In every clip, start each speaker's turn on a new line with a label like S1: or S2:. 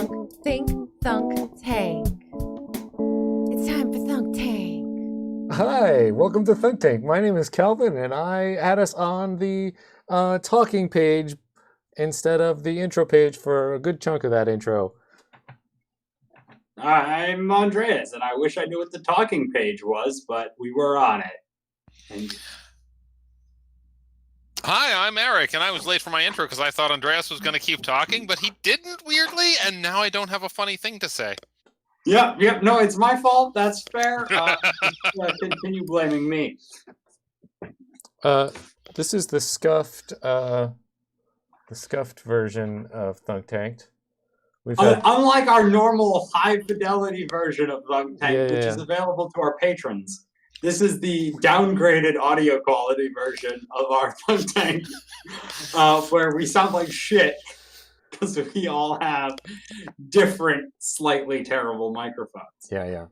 S1: Think, Thunk, Tank. It's time for Thunk Tank.
S2: Hi, welcome to Thunk Tank. My name is Calvin, and I had us on the talking page instead of the intro page for a good chunk of that intro.
S3: I'm Andreas, and I wish I knew what the talking page was, but we were on it. And
S4: Hi, I'm Eric, and I was late for my intro because I thought Andreas was going to keep talking, but he didn't, weirdly, and now I don't have a funny thing to say.
S3: Yep, no, it's my fault. That's fair. Continue blaming me.
S2: This is the scuffed version of Thunk Tanked.
S3: Unlike our normal high-fidelity version of Thunk Tank, which is
S2: Yeah.
S3: available to our patrons, this is the downgraded audio quality version of our Thunk Tank, where we sound like shit because we all have different, slightly terrible microphones.
S2: Yeah.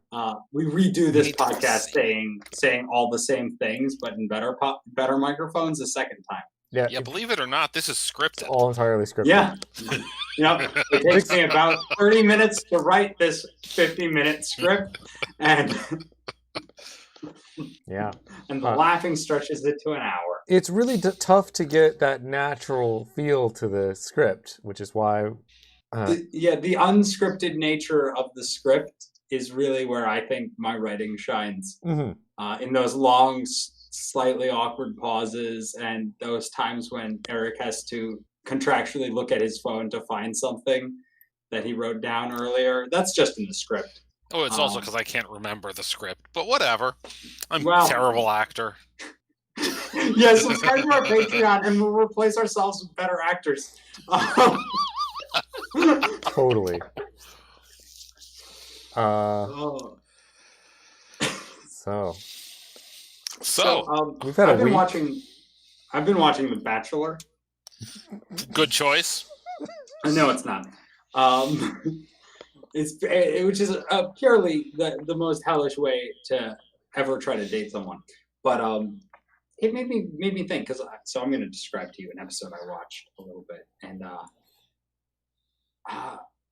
S3: We redo this podcast saying all the same things, but in better microphones the second time.
S4: Yeah, believe it or not, this is scripted.
S2: It's all entirely scripted.
S3: Yeah. It takes me about 30 minutes to write this 50-minute script, and
S2: Yeah.
S3: and the laughing stretches it to an hour.
S2: It's really tough to get that natural feel to the script, which is why...
S3: The unscripted nature of the script is really where I think my writing shines.
S2: Mm-hmm.
S3: In those long, slightly awkward pauses and those times when Eric has to contractually look at his phone to find something that he wrote down earlier. That's just in the script.
S4: Oh, it's also because I can't remember the script, but whatever. I'm a terrible actor.
S3: Yeah, subscribe to our Patreon and we'll replace ourselves with better actors.
S2: Totally.
S3: So
S2: we've had
S3: I've been watching The Bachelor.
S4: Good choice.
S3: No, it's not. Which is purely the most hellish way to ever try to date someone. But it made me think, so I'm going to describe to you an episode I watched a little bit, and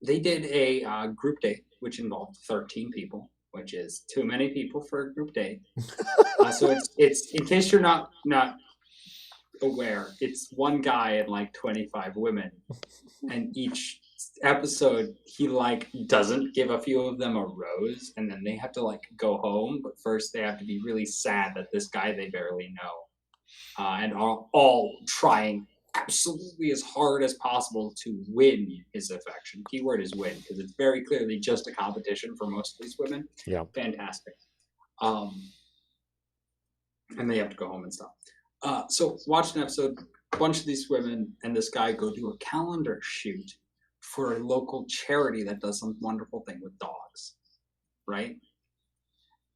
S3: they did a group date which involved 13 people, which is too many people for a group date. So it's in case you're not aware, it's one guy and like 25 women, and each episode he doesn't give a few of them a rose, and then they have to go home, but first they have to be really sad that this guy they barely know and are all trying absolutely as hard as possible to win his affection. Keyword is win, because it's very clearly just a competition for most of these women.
S2: Yeah.
S3: Fantastic. And they have to go home and stuff. So watch an episode, a bunch of these women and this guy go do a calendar shoot for a local charity that does some wonderful thing with dogs, right?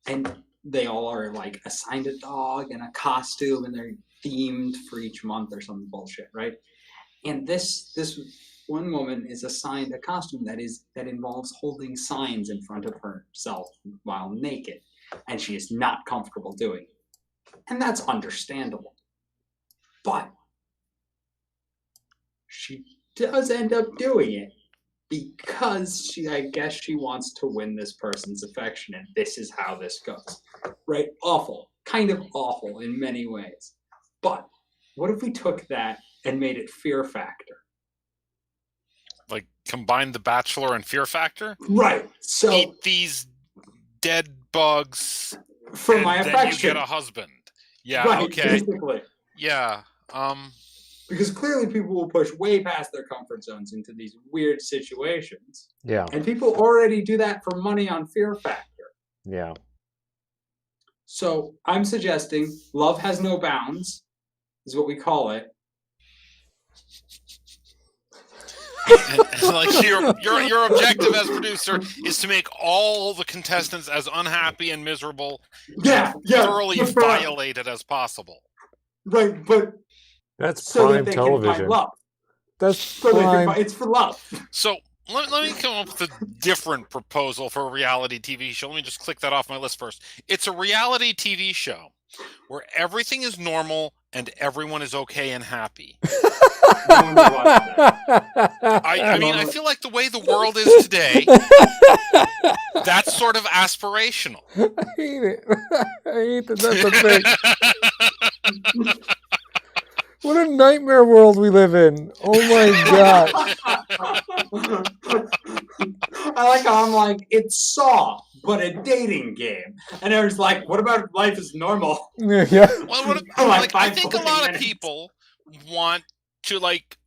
S3: And they all are assigned a dog and a costume, and they're themed for each month or some bullshit, right? And this one woman is assigned a costume that involves holding signs in front of herself while naked, and she is not comfortable doing it. And that's understandable. But she does end up doing it because I guess she wants to win this person's affection, and this is how this goes. Right? Awful. Kind of awful in many ways. But what if we took that and made it Fear Factor?
S4: Combine The Bachelor and Fear Factor?
S3: Right. So
S4: eat these dead bugs
S3: for my affection.
S4: Then you get a husband. Yeah,
S3: right,
S4: okay.
S3: Basically.
S4: Yeah.
S3: Because clearly people will push way past their comfort zones into these weird situations.
S2: Yeah.
S3: And people already do that for money on Fear Factor.
S2: Yeah.
S3: So I'm suggesting Love Has No Bounds is what we call it.
S4: and your objective as producer is to make all the contestants as unhappy and miserable and thoroughly violated as possible.
S3: Right, but
S2: that's
S3: so
S2: prime
S3: that they
S2: television.
S3: Can find love.
S2: That's prime.
S3: It's for love.
S4: So let me come up with a different proposal for a reality TV show. Let me just click that off my list first. It's a reality TV show where everything is normal and everyone is okay and happy.
S3: No one would watch that.
S4: I mean, I feel like the way the world is today, that's sort of aspirational.
S2: I hate it. I hate that that's a thing. What a nightmare world we live in. Oh my god.
S3: I like how I'm like, it's Saw, but a dating game. And everyone's like, what about life is normal?
S2: Yeah.
S4: Well,
S3: Like
S4: I
S3: five
S4: think a
S3: fucking
S4: lot of
S3: minutes.
S4: people want to, like,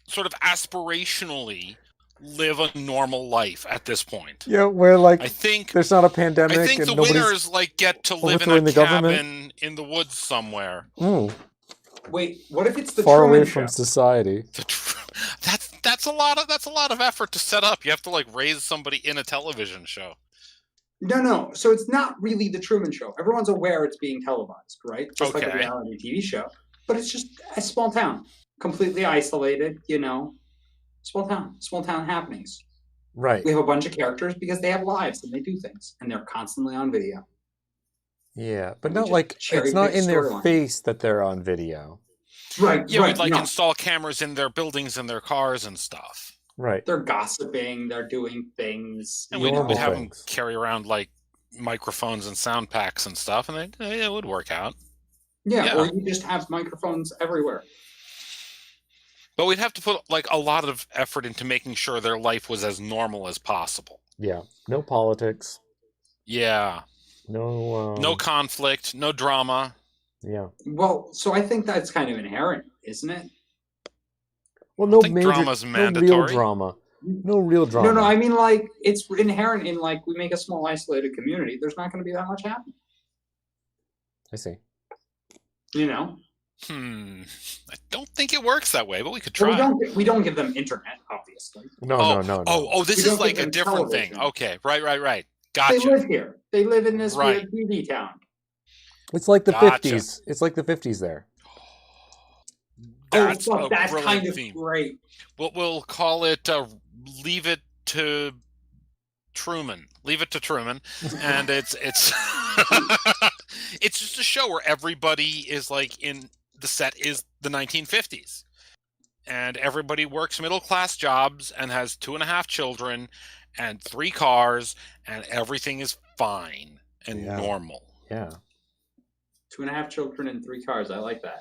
S4: sort of aspirationally live a normal life at this point.
S2: Yeah, where like
S4: I think
S2: there's not a pandemic
S4: I think
S2: and
S4: the
S2: nobody's
S4: winners like get to live in
S2: overthrowing
S4: a
S2: the government.
S4: cabin in the woods somewhere.
S3: Wait, what if it's the
S2: far
S3: Truman
S2: away
S3: Show?
S2: from society.
S4: That's a lot of effort to set up. You have to like raise somebody in a television show.
S3: No. So it's not really the Truman Show. Everyone's aware it's being televised, right? Just like a
S4: Okay.
S3: reality TV show. But it's just a small town, completely isolated, small town happenings.
S2: Right.
S3: We have a bunch of characters because they have lives and they do things, and they're constantly on video.
S2: Yeah, but
S3: We
S2: not
S3: just
S2: like
S3: cherry
S2: it's not
S3: pick
S2: in their
S3: storyline.
S2: face that they're on video.
S3: Right.
S4: Yeah,
S3: right.
S4: we'd like
S3: no.
S4: install cameras in their buildings and their cars and stuff.
S2: Right.
S3: They're gossiping. They're doing things.
S4: And
S3: you
S4: we'd
S2: Normal
S3: know.
S4: have them
S2: things.
S4: carry around like microphones and sound packs and stuff, and it would work out.
S3: Yeah, or you just have microphones everywhere.
S4: But we'd have to put like a lot of effort into making sure their life was as normal as possible.
S2: Yeah. No politics.
S4: Yeah.
S2: No.
S4: No conflict, no drama.
S2: Yeah.
S3: Well, so I think that's kind of inherent, isn't it?
S2: Well, no
S4: think
S2: major,
S4: drama's
S2: no real
S4: mandatory.
S2: drama. No real drama.
S3: No, I mean like it's inherent in like we make a small isolated community. There's not going to be that much happening.
S2: I see.
S3: You know.
S4: I don't think it works that way, but we could
S3: Well,
S4: try.
S3: we don't give them internet, obviously.
S2: No.
S4: This
S3: We
S4: is
S3: don't
S4: like
S3: give
S4: a
S3: them
S4: different thing.
S3: television.
S4: Okay, right.
S3: They
S4: Gotcha.
S3: live here. They live in this
S4: Right.
S3: weird TV town.
S2: It's like the
S4: Gotcha.
S2: 50s. It's like the 50s there.
S4: That's
S3: fuck,
S4: a
S3: that's
S4: brilliant
S3: kind of
S4: theme.
S3: great.
S4: We'll call it Leave It to Truman. Leave It to Truman. And it's it's just a show where everybody is like in the set is the 1950s. And everybody works middle-class jobs and has 2.5 children and 3 cars, and everything is fine and
S2: Yeah.
S4: normal.
S2: Yeah.
S3: 2.5 children and 3 cars. I like that.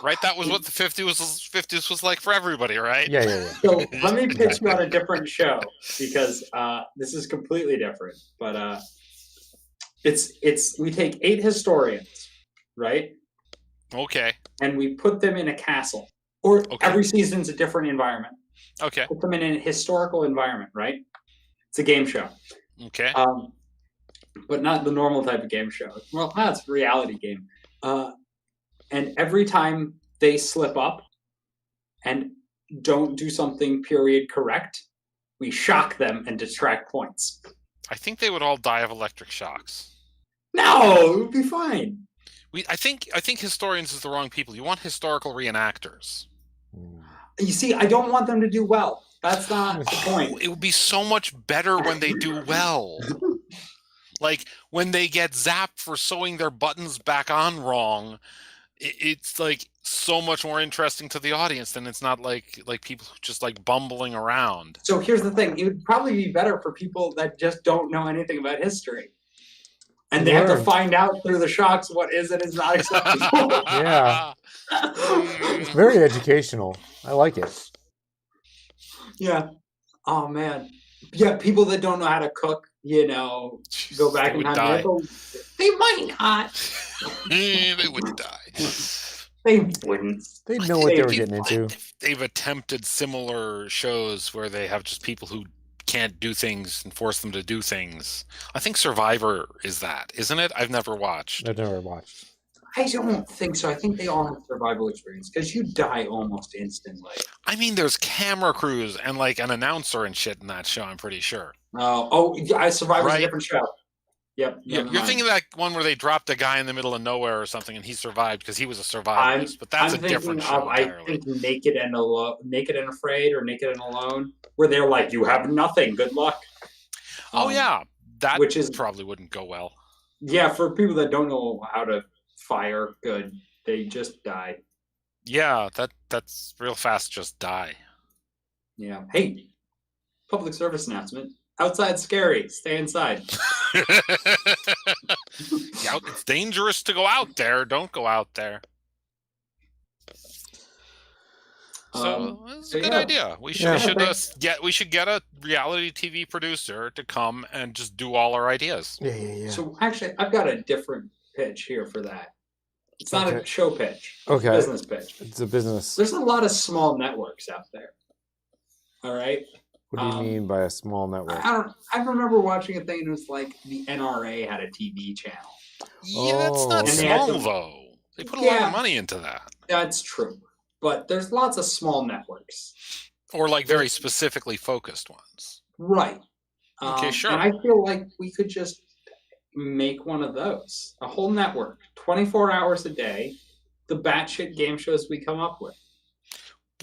S4: Right, that was what the 50s was like for everybody, right?
S2: Yeah.
S3: So let me pitch you on a different show because this is completely different. But it's we take 8 historians, right?
S4: Okay.
S3: And we put them in a castle. Or every season's a different environment.
S4: Okay.
S3: Put them in a historical environment, right? It's a game show.
S4: Okay.
S3: But not the normal type of game show. Well, it's a reality game. And every time they slip up and don't do something period correct, we shock them and detract points.
S4: I think they would all die of electric shocks.
S3: No, it would be fine.
S4: I think historians is the wrong people. You want historical reenactors.
S3: You see, I don't want them to do well. That's not the point.
S4: It would be so much better when they do well. Like when they get zapped for sewing their buttons back on wrong, it's like so much more interesting to the audience than it's not like people just like bumbling around.
S3: So here's the thing. It would probably be better for people that just don't know anything about history. And they have to find out through the shocks what is and is not acceptable.
S2: Yeah. It's very educational. I like it.
S3: Yeah. Oh, man. Yeah, people that don't know how to cook, go back in time. They might not.
S4: They would die.
S3: They wouldn't.
S2: They know what they were getting into.
S4: They've attempted similar shows where they have just people who can't do things and force them to do things. I think Survivor is that, isn't it? I've never watched.
S2: I've never watched.
S3: I don't think so. I think they all have survival experience because you die almost instantly.
S4: I mean, there's camera crews and like an announcer and shit in that show, I'm pretty sure.
S3: Survivor's a different show. Yep.
S4: You're thinking of that one where they dropped a guy in the middle of nowhere or something and he survived because he was a survivalist. But that's a different show entirely.
S3: I think Naked and Afraid or Naked and Alone, where they're like, you have nothing. Good luck.
S4: Yeah. That
S3: which is
S4: probably wouldn't go well.
S3: yeah, for people that don't know how to fire good, they just die.
S4: Yeah, that's real fast. Just die.
S3: Yeah. Hey, public service announcement. Outside's scary. Stay inside.
S4: Yeah, it's dangerous to go out there. Don't go out there. So it's a good idea. We should we should get a reality TV producer to come and just do all our ideas.
S2: Yeah.
S3: So actually, I've got a different pitch here for that. It's not a show pitch. It's
S2: Okay.
S3: a business pitch.
S2: It's a business.
S3: There's a lot of small networks out there. All right.
S2: What do you mean by a small network?
S3: I remember watching a thing and it was like the NRA had a TV channel.
S4: Yeah, that's not
S2: And
S4: small though. They put a lot of money into that.
S3: That's true. But there's lots of small networks.
S4: Or like very specifically focused ones.
S3: Right.
S4: Okay, sure.
S3: And I feel like we could just make one of those. A whole network, 24 hours a day, the batshit game shows we come up with.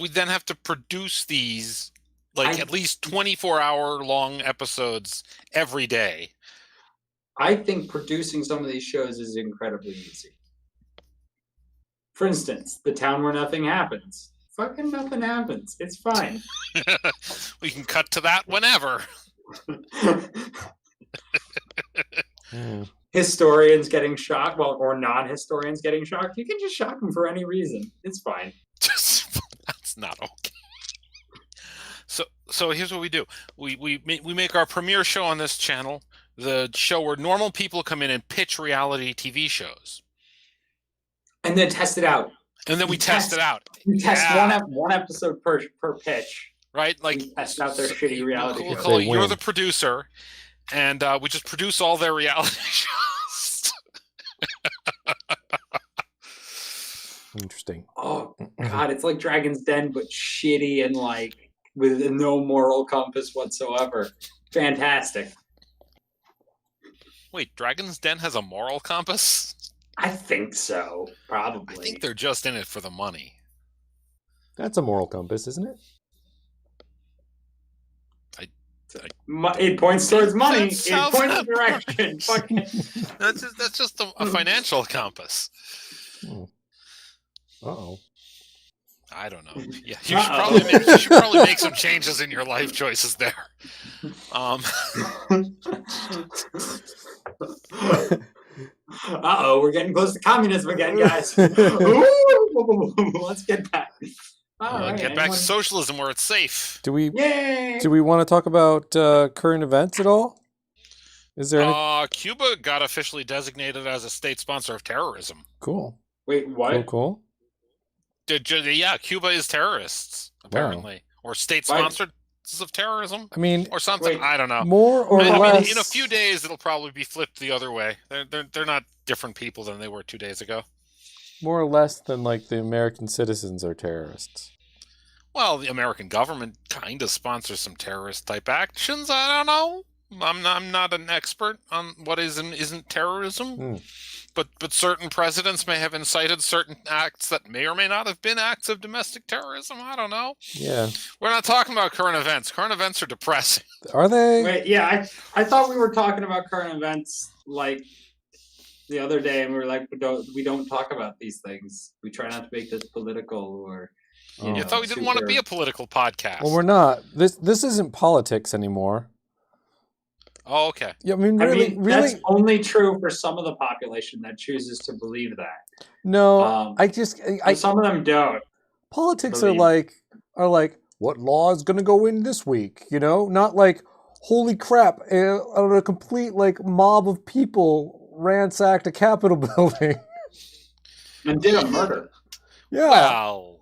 S4: We then have to produce these at least 24-hour long episodes every day.
S3: I think producing some of these shows is incredibly easy. For instance, The Town Where Nothing Happens. Fucking nothing happens. It's fine.
S4: We can cut to that whenever.
S3: Historians getting shocked, or non-historians getting shocked. You can just shock them for any reason. It's fine.
S4: That's not okay. So here's what we do. We make our premiere show on this channel, the show where normal people come in and pitch reality TV shows.
S3: And then test it out.
S4: And then we test it out.
S3: We test one episode per pitch.
S4: Right? Like
S3: we test out their shitty reality shows.
S4: Cool. You're the producer, and we just produce all their reality shows.
S2: Interesting.
S3: Oh God, it's like Dragon's Den, but shitty and like with no moral compass whatsoever. Fantastic.
S4: Wait, Dragon's Den has a moral compass?
S3: I think so. Probably.
S4: I think they're just in it for the money.
S2: That's a moral compass, isn't it?
S3: It points towards money. It points the direction.
S4: That's just a financial compass.
S2: Uh-oh.
S4: I don't know. Yeah, you should probably make some changes in your life choices there.
S3: Uh-oh, we're getting close to communism again, guys. Ooh, let's get back.
S4: Get back to socialism where it's safe.
S2: Do we want to talk about current events at all? Is there
S4: Cuba got officially designated as a state sponsor of terrorism.
S2: Cool.
S3: Wait, what?
S2: Cool.
S4: Yeah, Cuba is terrorists, apparently. Wow. Or state sponsors of terrorism.
S2: I mean,
S4: or something. I don't know.
S2: More or less.
S4: I mean, in a few days, it'll probably be flipped the other way. They're not different people than they were 2 days ago.
S2: More or less than like the American citizens are terrorists.
S4: Well, the American government kind of sponsors some terrorist type actions. I don't know. I'm not an expert on what is and isn't terrorism. But certain presidents may have incited certain acts that may or may not have been acts of domestic terrorism. I don't know.
S2: Yeah.
S4: We're not talking about current events. Current events are depressing.
S2: Are they?
S3: Wait, yeah, I thought we were talking about current events like the other day, and we were like, we don't talk about these things. We try not to make this political or.
S4: You thought we didn't want to be a political podcast.
S2: Well, we're not. This isn't politics anymore.
S4: Oh, okay.
S2: Yeah, I mean, really,
S3: that's only true for some of the population that chooses to believe that.
S2: No,
S3: some of them don't.
S2: Politics are like, what law is going to go in this week? You know, not like, holy crap, a complete like mob of people ransacked a Capitol building
S3: and did a murder.
S2: Yeah.
S4: Wow.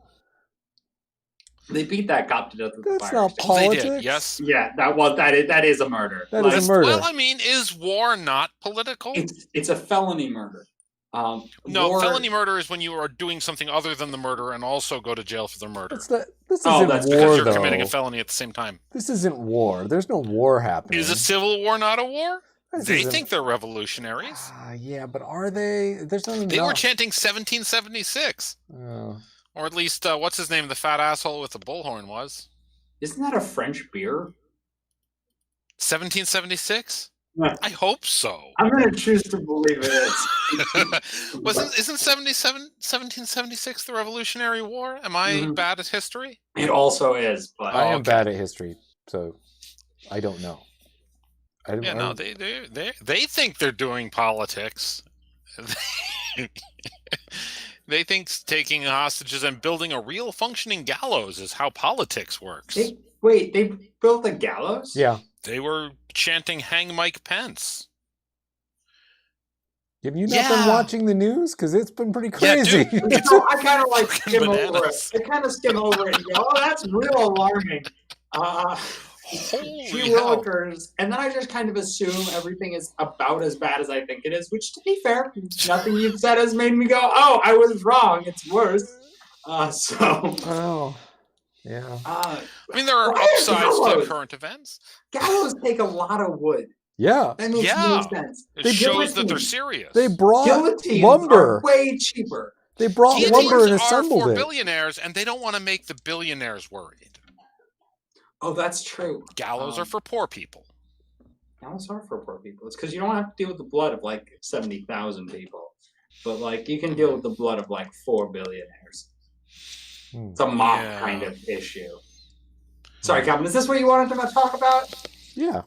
S3: They beat that cop to death with
S2: That's
S3: fire.
S2: not politics.
S4: They did, yes.
S3: Yeah, that is a murder.
S2: That is a murder.
S4: Well, I mean, is war not political?
S3: It's a felony murder.
S4: No, felony murder is when you are doing something other than the murder and also go to jail for the murder.
S2: This isn't
S4: war,
S2: because
S4: you're committing a felony at the same time.
S2: This isn't war. There's no war happening.
S4: Is a civil war not a war? They think they're revolutionaries.
S2: Yeah, but are they? There's not enough.
S4: They were chanting 1776.
S2: Oh.
S4: Or at least, what's his name? The fat asshole with the bullhorn was.
S3: Isn't that a French beer?
S4: 1776? I hope so.
S3: I'm going to choose to believe it is.
S4: Isn't 1776 the Revolutionary War? Am I
S3: Mhm.
S4: bad at history?
S3: It also is, but
S2: I am
S4: okay.
S2: bad at history, so I don't know.
S4: Yeah, no, they think they're doing politics. They think taking hostages and building a real functioning gallows is how politics works.
S3: they built the gallows?
S2: Yeah.
S4: They were chanting "Hang Mike Pence."
S2: Have you not been watching the news? Because it's been pretty crazy.
S4: Yeah, dude.
S3: So I kind of like
S4: Fucking
S3: skim over
S4: bananas.
S3: it. I kind of skim over it and go, "Oh, that's real alarming."
S4: Holy
S3: Gee
S4: hell.
S3: willikers. And then I just kind of assume everything is about as bad as I think it is, which, to be fair, nothing you've said has made me go, "Oh, I was wrong. It's worse."
S2: Oh, yeah.
S4: I mean, there are upsides to current events.
S3: Gallows take a lot of wood.
S2: Yeah.
S3: That makes no sense.
S4: It shows that they're serious.
S2: They brought
S3: Guillotines
S2: lumber.
S3: are way cheaper.
S2: They brought lumber and assembled
S4: are for
S2: it.
S4: billionaires, and they don't want to make the billionaires worried.
S3: Oh, that's true.
S4: Gallows are for poor people.
S3: Gallows are for poor people. It's because you don't have to deal with the blood of like 70,000 people, but like you can deal with the blood of like 4 billionaires. It's a mob kind of issue. Sorry, Calvin. Is this what you wanted to talk about?
S2: Yeah.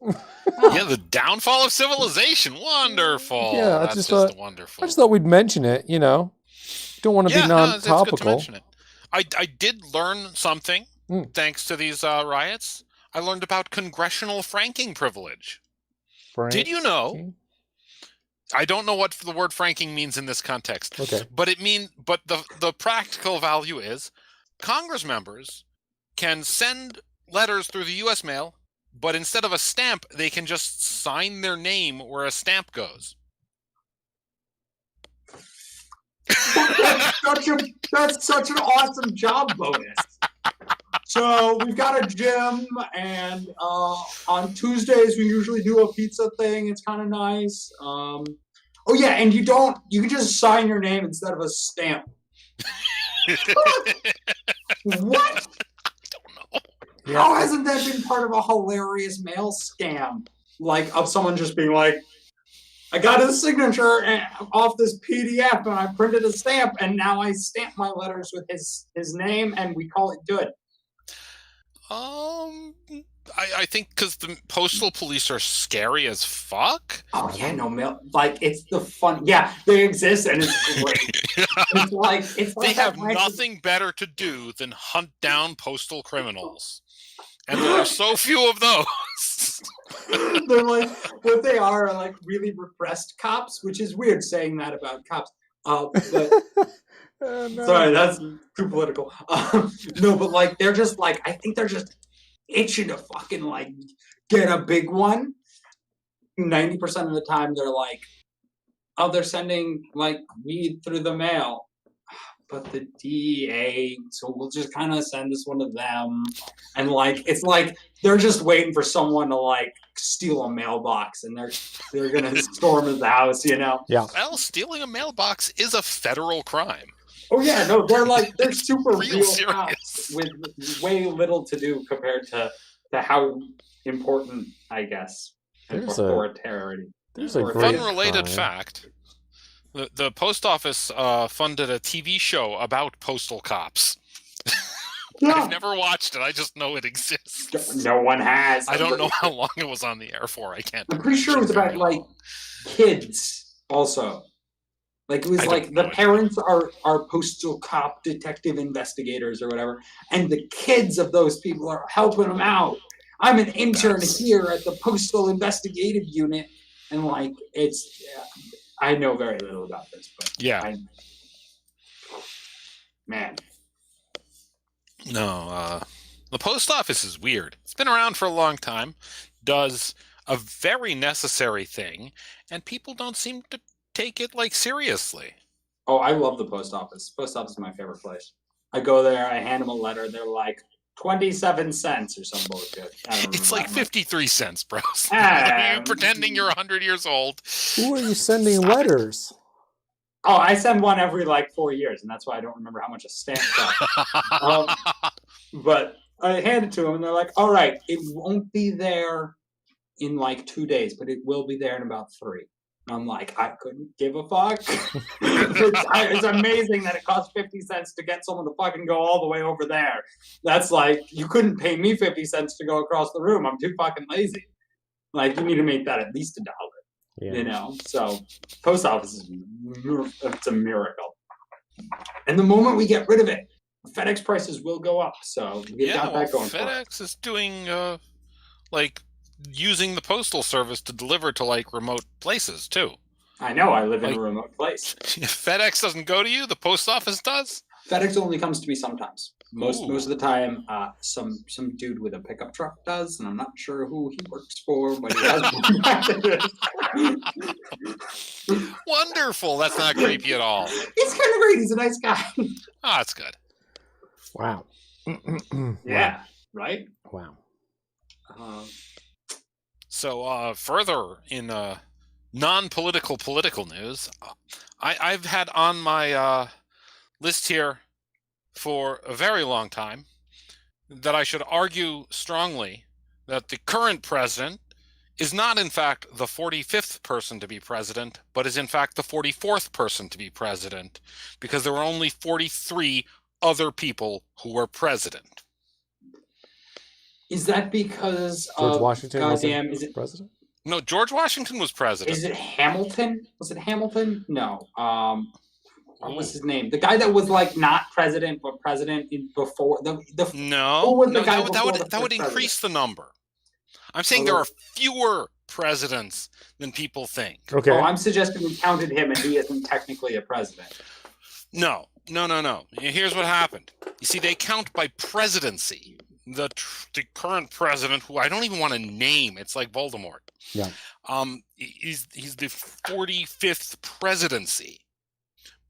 S4: Yeah, the downfall of civilization. Wonderful.
S2: Yeah,
S4: that's just wonderful.
S2: I just thought we'd mention it. You know, don't want to be non-topical.
S4: It's good to mention it. I did learn something thanks to these riots. I learned about congressional franking privilege. Did you know? I don't know what the word franking means in this context.
S2: Okay.
S4: But the practical value is Congress members can send letters through the U.S. mail, but instead of a stamp, they can just sign their name where a stamp goes.
S3: That's such an awesome job bonus. So we've got a gym, and on Tuesdays we usually do a pizza thing. It's kind of nice. Oh yeah, and you can just sign your name instead of a stamp. What?
S2: Yeah.
S3: How hasn't that been part of a hilarious mail scam? Like of someone just being like, I got his signature off this PDF and I printed a stamp and now I stamp my letters with his name and we call it good.
S4: I think because the postal police are scary as fuck.
S3: Oh yeah, no mail. Like it's the fun. Yeah, they exist and it's great. it's like
S4: they have nothing better to do than hunt down postal criminals, and there are so few of those.
S3: They're like what they are like really repressed cops, which is weird saying that about cops. But
S2: no.
S3: Sorry, that's too political. No, but like they're just like I think they're just itching to fucking like get a big one. 90% of the time they're like, oh, they're sending like weed through the mail, but the DEA, so we'll just kind of send this one to them, and like it's like they're just waiting for someone to like steal a mailbox, and they're gonna storm his house, you know?
S2: Yeah.
S4: Well, stealing a mailbox is a federal crime.
S3: Oh yeah, no, they're super real
S4: serious
S3: cops with way little to do compared to how important, I guess, authoritarian.
S2: There's a
S4: great unrelated fact. The post office funded a TV show about postal cops. Yeah. I've never watched it. I just know it exists.
S3: No one has.
S4: I don't know how long it was on the air for. I can't.
S3: I'm pretty sure it was about like kids also. Like it was like the parents are postal cop detective investigators or whatever, and the kids of those people are helping them out. I'm an intern here at the postal investigative unit, and like it's. I know very little about this, but
S4: yeah,
S3: man.
S4: No, the post office is weird. It's been around for a long time, does a very necessary thing, and people don't seem to take it like seriously.
S3: Oh, I love the post office. Post office is my favorite place. I go there, I hand them a letter, they're like 27 cents or some bullshit.
S4: It's like 53 cents, bro. Are you pretending you're 100 years old?
S2: Who are you sending letters?
S3: Oh, I send one every like 4 years, and that's why I don't remember how much a stamp costs. But I hand it to them, and they're like, all right, it won't be there in like 2 days, but it will be there in about 3. And I'm like, I couldn't give a fuck. It's amazing that it costs 50 cents to get someone to fucking go all the way over there. That's like, you couldn't pay me 50 cents to go across the room. I'm too fucking lazy. Like, you need to make that at least $1.
S2: Yeah.
S3: You know, so post office is it's a miracle. And the moment we get rid of it, FedEx prices will go up. So we got that going.
S4: FedEx is doing like using the postal service to deliver to like remote places too.
S3: I know. I live in a remote place.
S4: If FedEx doesn't go to you, the post office does.
S3: FedEx only comes to me sometimes. Most of the time, some dude with a pickup truck does, and I'm not sure who he works for, but he has.
S4: Wonderful. That's not creepy at all.
S3: It's kind of great. He's a nice guy.
S4: Oh, that's good.
S2: Wow.
S3: Yeah. Right.
S2: Wow.
S4: So further in non-political political news, I've had on my list here for a very long time that I should argue strongly that the current president is not in fact the 45th person to be president, but is in fact the 44th person to be president, because there were only 43 other people who were president.
S3: Is that because
S2: George Washington
S3: goddamn?
S2: was president?
S4: No, George Washington was president.
S3: Is it Hamilton? Was it Hamilton? No. What was his name? The guy that was like not president, but president before the.
S4: That would increase the number. I'm saying there are fewer presidents than people think.
S2: Okay.
S3: Oh, I'm suggesting we counted him, and he isn't technically a president.
S4: No. Here's what happened. You see, they count by presidency. The current president, who I don't even want to name, it's like Voldemort.
S2: Yeah.
S4: He's the 45th presidency.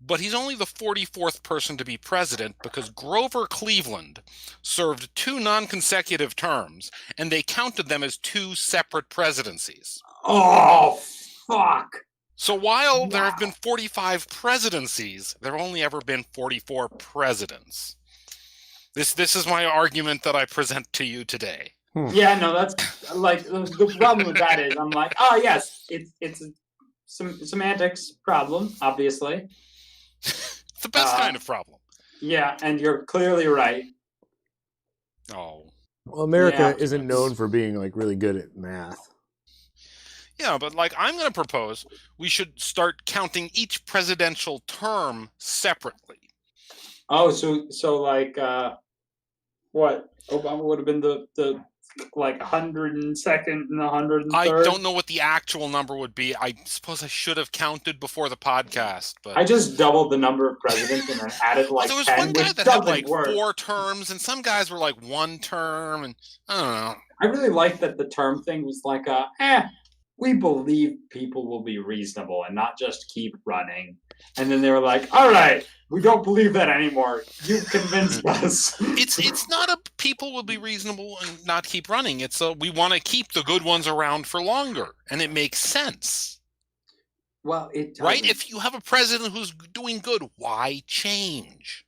S4: But he's only the 44th person to be president because Grover Cleveland served 2 non-consecutive terms, and they counted them as 2 separate presidencies.
S3: Oh, fuck.
S4: So while there have been 45 presidencies, there have only ever been 44 presidents. This is my argument that I present to you today.
S3: Yeah, no, that's like the problem with that is I'm like, oh yes, it's some semantics problem, obviously.
S4: It's the best kind of problem.
S3: Yeah, and you're clearly right.
S4: Oh.
S2: Well, America isn't known for being like really good at math.
S4: Yeah, but like I'm going to propose we should start counting each presidential term separately.
S3: Oh, so like what? Obama would have been the like 102nd and 103rd?
S4: I don't know what the actual number would be. I suppose I should have counted before the podcast, but
S3: I just doubled the number of presidents and then added like
S4: there was
S3: 10,
S4: one guy
S3: which
S4: that had
S3: doesn't
S4: like
S3: work.
S4: 4 terms, and some guys were like 1 term, and I don't know.
S3: I really like that the term thing was like we believe people will be reasonable and not just keep running. And then they were like, all right, we don't believe that anymore. You've convinced us.
S4: It's not a people will be reasonable and not keep running. It's we want to keep the good ones around for longer, and it makes sense.
S3: Well, it doesn't.
S4: Right? If you have a president who's doing good, why change?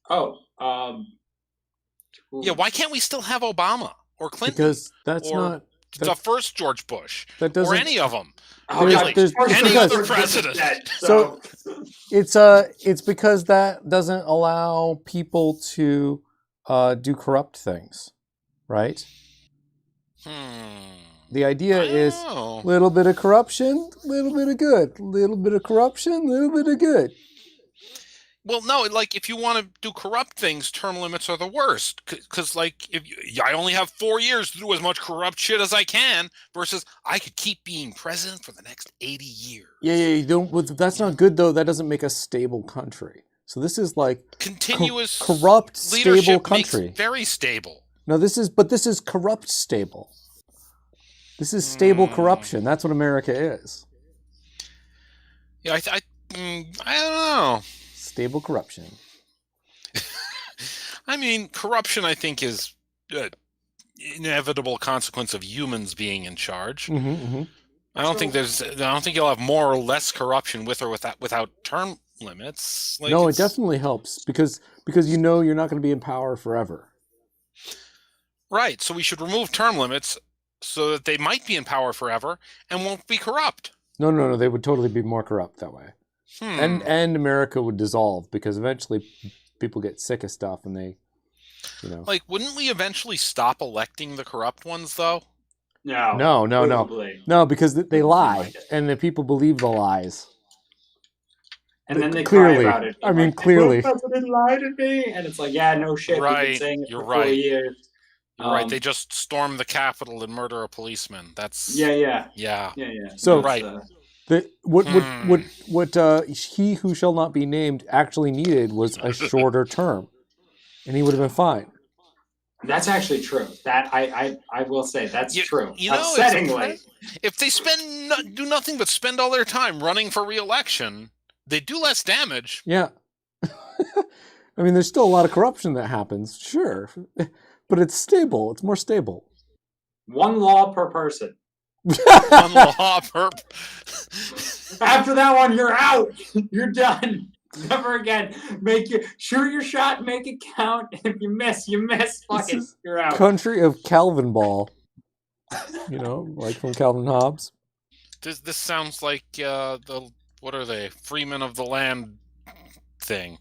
S3: Oh,
S4: yeah. Why can't we still have Obama or Clinton?
S2: Because that's not
S4: the first George Bush
S2: or
S4: any of them.
S3: Oh,
S4: really, any other president.
S2: So it's because that doesn't allow people to do corrupt things, right? The idea is a little bit of corruption, little bit of good, little bit of corruption, little bit of good.
S4: Well, no, like if you want to do corrupt things, term limits are the worst. Because, like, I only have 4 years to do as much corrupt shit as I can, versus I could keep being president for the next 80 years.
S2: Yeah, you don't. Well, that's not good though. That doesn't make a stable country. So this is like
S4: continuous
S2: corrupt, stable country.
S4: Makes very stable.
S2: No, this is corrupt stable. This is stable corruption. That's what America is.
S4: Yeah, I don't know.
S2: Stable corruption.
S4: I mean, corruption, I think, is an inevitable consequence of humans being in charge. I don't think you'll have more or less corruption with or without term limits. Like,
S2: no, it definitely helps because you know you're not going to be in power forever.
S4: Right. So we should remove term limits so that they might be in power forever and won't be corrupt.
S2: No. They would totally be more corrupt that way. And America would dissolve because eventually people get sick of stuff and they,
S4: Like, wouldn't we eventually stop electing the corrupt ones, though?
S3: No.
S2: No,
S3: probably.
S2: because they lie and the people believe the lies.
S3: And then they
S2: Clearly.
S3: cry about it.
S2: I mean,
S3: like,
S2: clearly.
S3: "The president lied to me," and it's like, yeah, no shit. We've been saying it
S4: You're
S3: for 4
S4: right.
S3: years.
S4: You're right. They just storm the Capitol and murder a policeman. That's
S3: Yeah.
S2: So
S4: right.
S2: What he who shall not be named actually needed was a shorter term, and he would have been fine.
S3: That's actually true. That I will say that's true.
S4: Upsettingly, if they do nothing but spend all their time running for re-election, they do less damage.
S2: Yeah. I mean, there's still a lot of corruption that happens, sure, but it's stable. It's more stable.
S3: One law per person.
S4: One law per.
S3: After that one, you're out. You're done. Never again. Shoot your shot, make it count. If you miss, you miss. Fuck it. You're out.
S2: Country of Calvin Ball. Like from Calvin Hobbes.
S4: This sounds like what are they? Freemen of the land thing.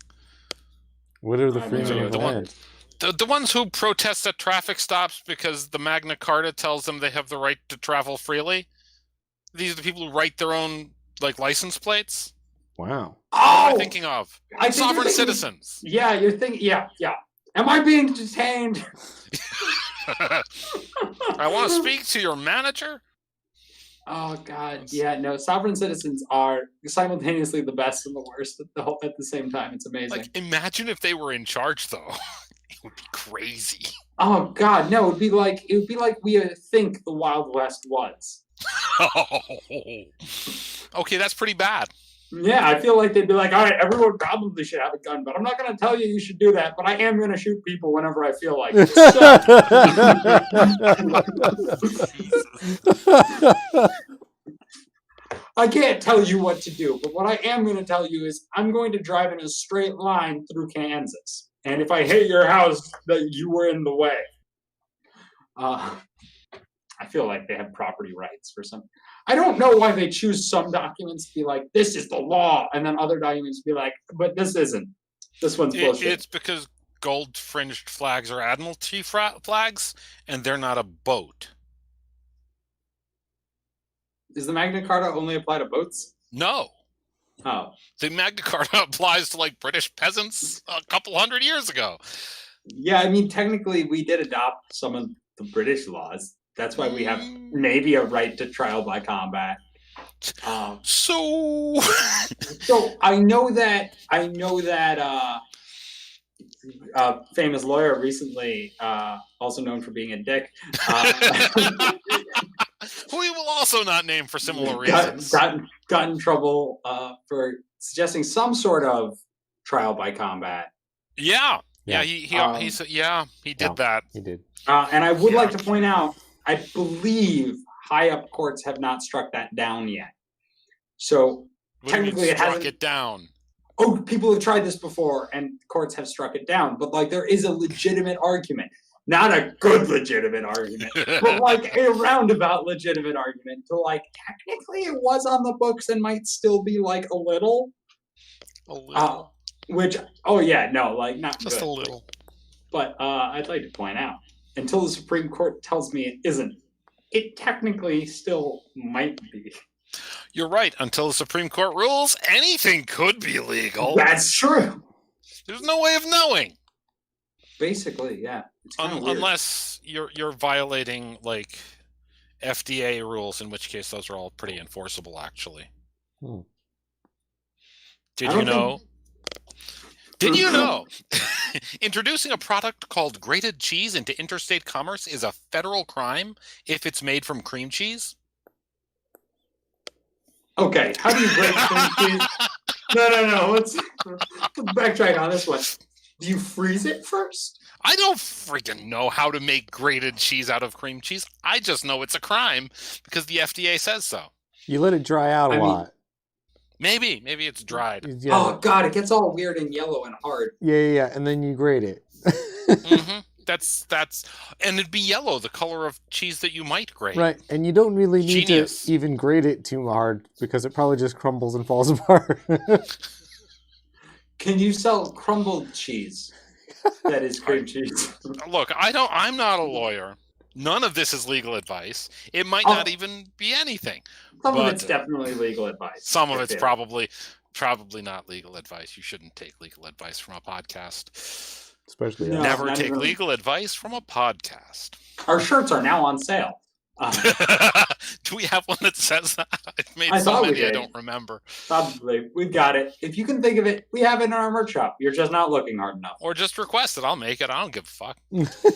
S2: What are the freemen of the land?
S4: The ones who protest at traffic stops because the Magna Carta tells them they have the right to travel freely. These are the people who write their own license plates.
S2: Wow.
S4: What am I thinking of? Sovereign citizens.
S3: Yeah, you're thinking. Yeah. Am I being detained?
S4: I want to speak to your manager.
S3: Oh God, yeah, no. Sovereign citizens are simultaneously the best and the worst at the same time. It's amazing.
S4: Imagine if they were in charge, though. It would be crazy.
S3: Oh God, no. It would be like we think the Wild West was.
S4: Okay, that's pretty bad.
S3: Yeah, I feel like they'd be like, all right, everyone probably should have a gun, but I'm not going to tell you should do that, but I am going to shoot people whenever I feel like it. I can't tell you what to do, but what I am going to tell you is I'm going to drive in a straight line through Kansas. And if I hit your house, that you were in the way. I feel like they have property rights for some. I don't know why they choose some documents to be like, this is the law, and then other documents to be like, but this isn't. This one's bullshit.
S4: It's because gold-fringed flags are admiralty flags, and they're not a boat.
S3: Does the Magna Carta only apply to boats?
S4: No.
S3: Oh.
S4: The Magna Carta applies to British peasants a couple hundred years ago.
S3: Yeah, I mean, technically, we did adopt some of the British laws. That's why we have maybe a right to trial by combat.
S4: So
S3: I know that famous lawyer recently, also known for being a dick,
S4: who we will also not name for similar reasons,
S3: got in trouble for suggesting some sort of trial by combat.
S4: Yeah, he did that.
S2: He did.
S3: And I would like to point out, I believe high up courts have not struck that down yet. So technically it hasn't.
S4: It down.
S3: Oh, people have tried this before and courts have struck it down. But there is a legitimate argument. Not a good legitimate argument, but a roundabout legitimate argument to technically it was on the books and might still be a little.
S4: A little.
S3: Which, not
S4: just
S3: good.
S4: A little.
S3: But I'd like to point out, until the Supreme Court tells me it isn't, it technically still might be.
S4: You're right. Until the Supreme Court rules, anything could be legal.
S3: That's true.
S4: There's no way of knowing.
S3: Basically, yeah. It's
S4: unless you're violating FDA rules, in which case those are all pretty enforceable, actually. Did you know? Did you know? Introducing a product called grated cheese into interstate commerce is a federal crime if it's made from cream cheese.
S3: Okay, how do you grate cream cheese? No. Let's backtrack on this one. Do you freeze it first?
S4: I don't freaking know how to make grated cheese out of cream cheese. I just know it's a crime because the FDA says so.
S2: You let it dry out a lot.
S4: Maybe it's dried.
S3: Yeah. Oh God, it gets all weird and yellow and hard.
S2: Yeah, and then you grate it.
S4: Mm-hmm. that's and it'd be yellow, the color of cheese that you might grate.
S2: Right, and you don't really need
S4: Genius.
S2: to even grate it too hard because it probably just crumbles and falls apart.
S3: Can you sell crumbled cheese? That is cream cheese.
S4: Look, I'm not a lawyer. None of this is legal advice. It might
S3: Oh.
S4: not even be anything.
S3: Some of
S4: But,
S3: it's definitely legal advice.
S4: Some of
S3: That's
S4: it's
S3: it.
S4: probably not legal advice. You shouldn't take legal advice from a podcast.
S2: Especially
S3: No.
S4: Never
S3: not
S4: take
S3: even-
S4: legal advice from a podcast.
S3: Our shirts are now on sale.
S4: Do we have one that says that? I've made
S3: I
S4: so
S3: thought we
S4: many I
S3: did.
S4: don't remember.
S3: Probably. We've got it. If you can think of it, we have it in our merch shop. You're just not looking hard enough.
S4: Or just request it. I'll make it. I don't give a fuck.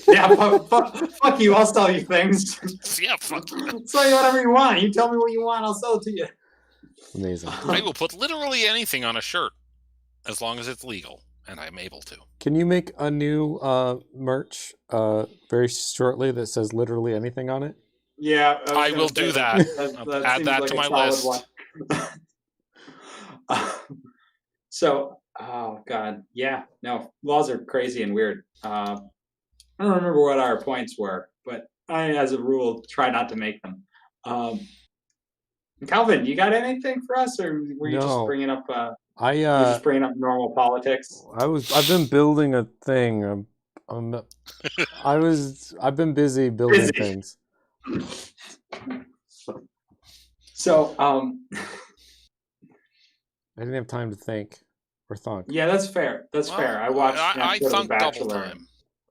S3: Yeah, fuck you. I'll sell you things.
S4: Yeah, fuck you.
S3: Sell you whatever you want. You tell me what you want, I'll sell it to you.
S2: amazing.
S4: I will put literally anything on a shirt as long as it's legal, and I'm able to.
S2: Can you make a new merch very shortly that says literally anything on it?
S3: Yeah,
S4: I will do that. I'll add
S3: seems
S4: that
S3: like
S4: to
S3: a
S4: my
S3: solid
S4: list.
S3: one. So, oh god, yeah, no, laws are crazy and weird. I don't remember what our points were, but I, as a rule, try not to make them. Calvin, you got anything for us, or were you
S2: No.
S3: just bringing up?
S2: I
S3: You're just bringing up normal politics.
S2: I've been building a thing. I've been busy building
S3: Busy.
S2: things.
S3: So,
S2: I didn't have time to think or thunk.
S3: yeah, that's fair. That's
S4: Well,
S3: fair. I watched an
S4: I
S3: episode of The
S4: thunk double
S3: Bachelor,
S4: time.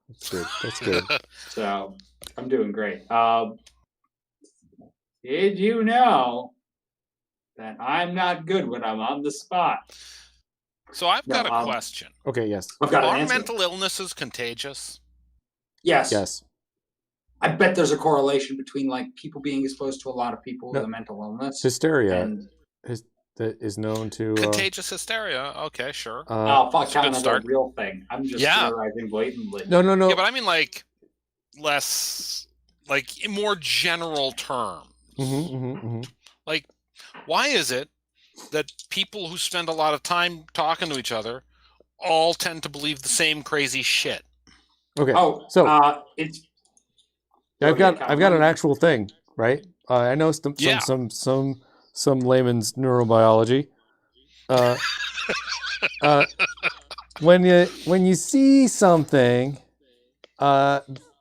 S2: That's good. That's good.
S3: so I'm doing great. Did you know that I'm not good when I'm on the spot?
S4: So I've got
S3: No,
S4: a question.
S2: Okay. Yes.
S3: I've got an
S4: Are
S3: answer.
S4: mental illnesses contagious?
S3: Yes.
S2: Yes.
S3: I bet there's a correlation between like people being exposed to a lot of people with
S2: No.
S3: a mental illness.
S2: Hysteria
S3: And
S2: that is known to.
S4: Contagious hysteria. Okay, sure.
S3: oh fuck,
S4: That's a good
S3: Calvin, that's a
S4: start.
S3: real thing. I'm just
S4: Yeah.
S3: theorizing blatantly.
S2: No.
S4: Yeah, but I mean like less, like in more general terms. Like, why is it that people who spend a lot of time talking to each other all tend to believe the same crazy shit?
S2: Okay.
S3: Oh,
S2: So
S3: it's.
S2: I've got
S3: Calvin.
S2: an actual thing, right? I know some layman's neurobiology. When you see something,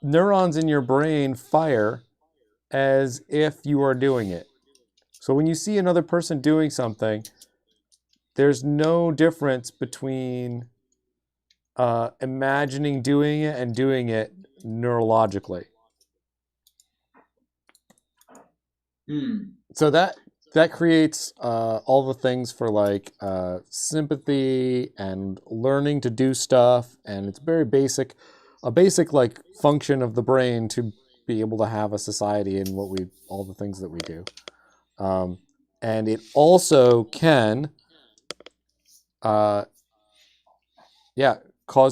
S2: neurons in your brain fire as if you are doing it. So when you see another person doing something, there's no difference between imagining doing it and doing it neurologically. So that creates all the things for like sympathy and learning to do stuff, and it's very basic, a basic like function of the brain to be able to have a society and all the things that we do. And it also can, cause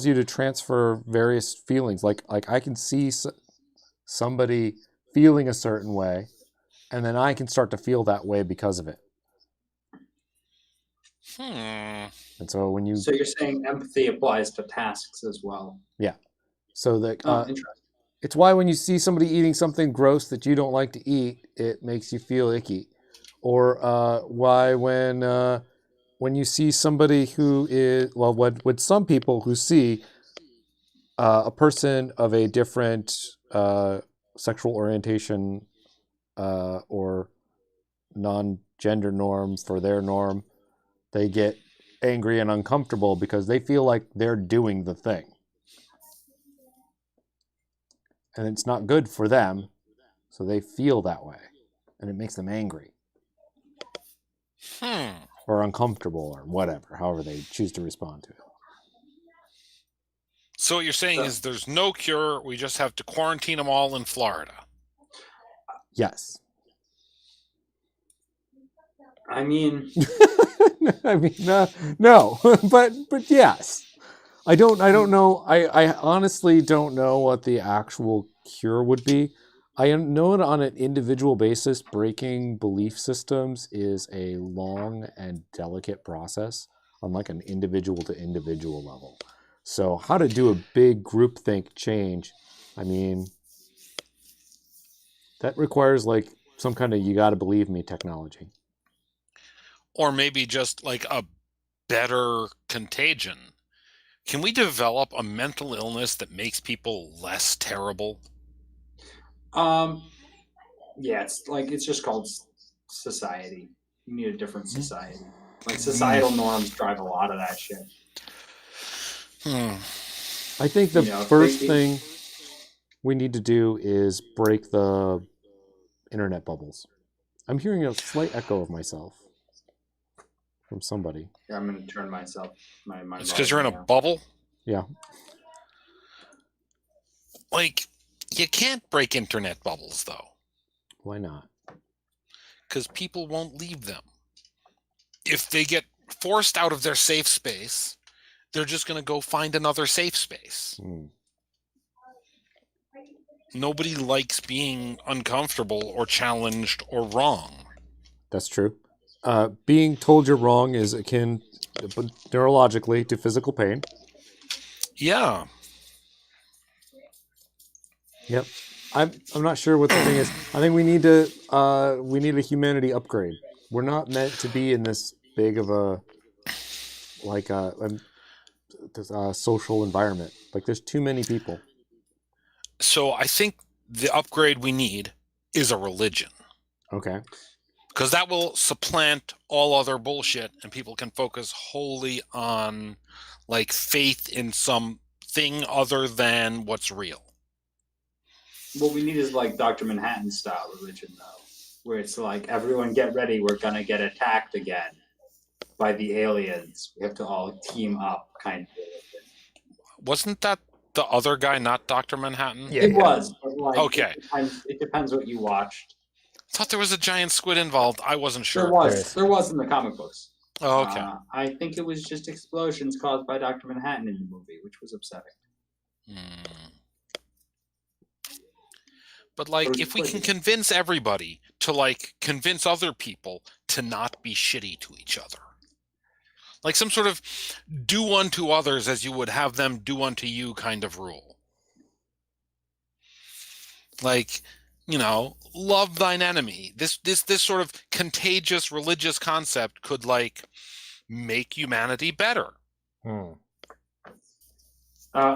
S2: you to transfer various feelings. Like I can see somebody feeling a certain way, and then I can start to feel that way because of it. And so when you,
S3: So you're saying empathy applies to tasks as well?
S2: so that
S3: Interesting.
S2: it's why when you see somebody eating something gross that you don't like to eat, it makes you feel icky. Or why when you see somebody who is, well, with some people who see a person of a different sexual orientation or non-gender norm for their norm, they get angry and uncomfortable because they feel like they're doing the thing. And it's not good for them, so they feel that way. And it makes them angry. Or uncomfortable or whatever, however they choose to respond to it.
S4: So what you're saying is there's no cure, we just have to quarantine them all in Florida.
S2: Yes.
S3: I mean,
S2: no, but yes. I don't know. I honestly don't know what the actual cure would be. I know that on an individual basis, breaking belief systems is a long and delicate process on like an individual to individual level. So how to do a big groupthink change? I mean, that requires like some kind of "you got to believe me" technology.
S4: Or maybe just like a better contagion. Can we develop a mental illness that makes people less terrible?
S3: Yeah, it's just called society. You need a different society. Like societal norms drive a lot of that shit.
S2: I think the
S3: You know,
S2: first thing we need to do is break the internet bubbles. I'm hearing a slight echo of myself from somebody.
S3: I'm gonna turn myself my
S4: It's because you're in a
S3: volume down.
S4: bubble?
S2: Yeah.
S4: Like, you can't break internet bubbles, though,
S2: Why not?
S4: because people won't leave them. If they get forced out of their safe space, they're just going to go find another safe space. Nobody likes being uncomfortable or challenged or wrong.
S2: That's true. Being told you're wrong is akin neurologically to physical pain.
S4: Yeah.
S2: Yep. I'm not sure what the thing is. I think we need a humanity upgrade. We're not meant to be in this big of a social environment. Like there's too many people.
S4: So I think the upgrade we need is a religion.
S2: Okay.
S4: Because that will supplant all other bullshit and people can focus wholly on like faith in something other than what's real.
S3: What we need is like Dr. Manhattan style religion, though, where it's like everyone get ready, we're gonna get attacked again by the aliens. We have to all team up, kind of religion.
S4: Wasn't that the other guy, not Dr. Manhattan?
S3: Yeah, it was. But like,
S4: okay.
S3: It depends what you watched.
S4: I thought there was a giant squid involved. I wasn't sure.
S3: There was in the comic books.
S4: Oh, okay.
S3: I think it was just explosions caused by Dr. Manhattan in the movie, which was upsetting.
S4: But like, if we can convince everybody to like convince other people to not be shitty to each other, like some sort of do unto others as you would have them do unto you kind of rule. Like, you know, love thine enemy. This sort of contagious religious concept could like make humanity better.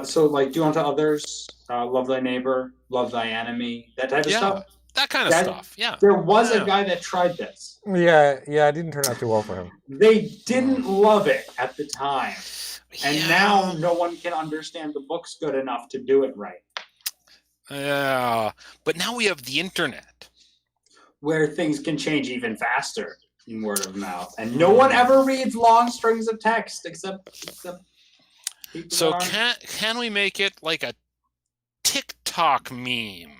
S3: So like do unto others, love thy neighbor, love thy enemy, that type of stuff.
S4: That kind of stuff. Yeah.
S3: There was a guy that tried this.
S2: Yeah, it didn't turn out too well for him.
S3: They didn't love it at the time. And now no one can understand the books good enough to do it right.
S4: Yeah. But now we have the internet.
S3: Where things can change even faster in word of mouth. And no one ever reads long strings of text except people.
S4: So can we make it like a TikTok meme?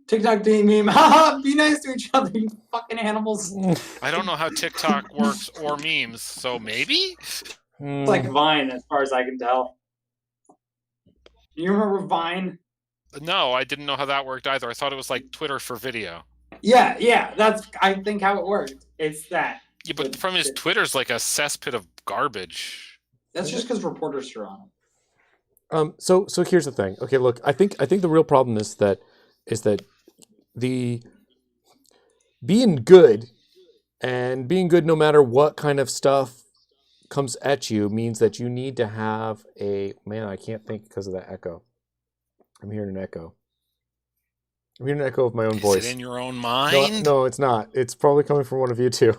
S3: TikTok meme, haha, be nice to each other, you fucking animals.
S4: I don't know how TikTok works or memes, so maybe?
S3: It's like Vine, as far as I can tell. You remember Vine?
S4: No, I didn't know how that worked either. I thought it was like Twitter for video.
S3: Yeah, that's, I think, how it worked. It's that.
S4: Yeah, but from his Twitter's like a cesspit of garbage.
S3: That's just because reporters are on it.
S2: So here's the thing. Okay, look, I think the real problem is that the being good no matter what kind of stuff comes at you means that you need to have I can't think because of that echo. I'm hearing an echo. I'm hearing an echo of my own voice.
S4: Is it in your own mind?
S2: No, it's not. It's probably coming from one of you too.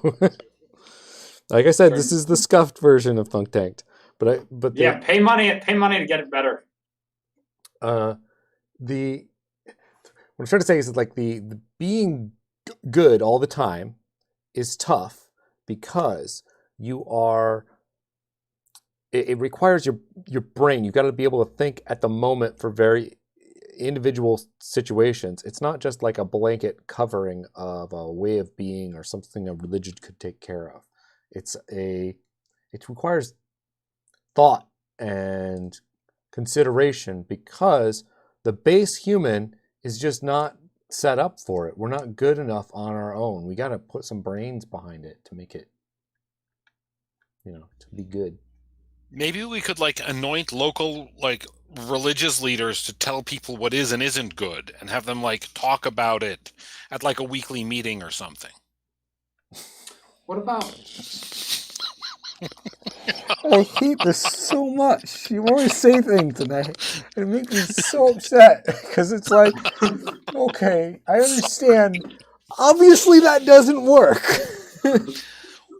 S2: Like I said, this is the scuffed version of Thunk Tanked. But
S3: pay money to get it better.
S2: What I'm trying to say is that like the being good all the time is tough because it requires your brain. You've got to be able to think at the moment for very individual situations. It's not just like a blanket covering of a way of being or something a religion could take care of. It requires thought and consideration because the base human is just not set up for it. We're not good enough on our own. We got to put some brains behind it to make it, to be good.
S4: Maybe we could like anoint local like religious leaders to tell people what is and isn't good, and have them like talk about it at like a weekly meeting or something.
S3: What about?
S2: I hate this so much. You always say things and it makes me so upset because it's like, okay, I understand. Obviously, that doesn't work.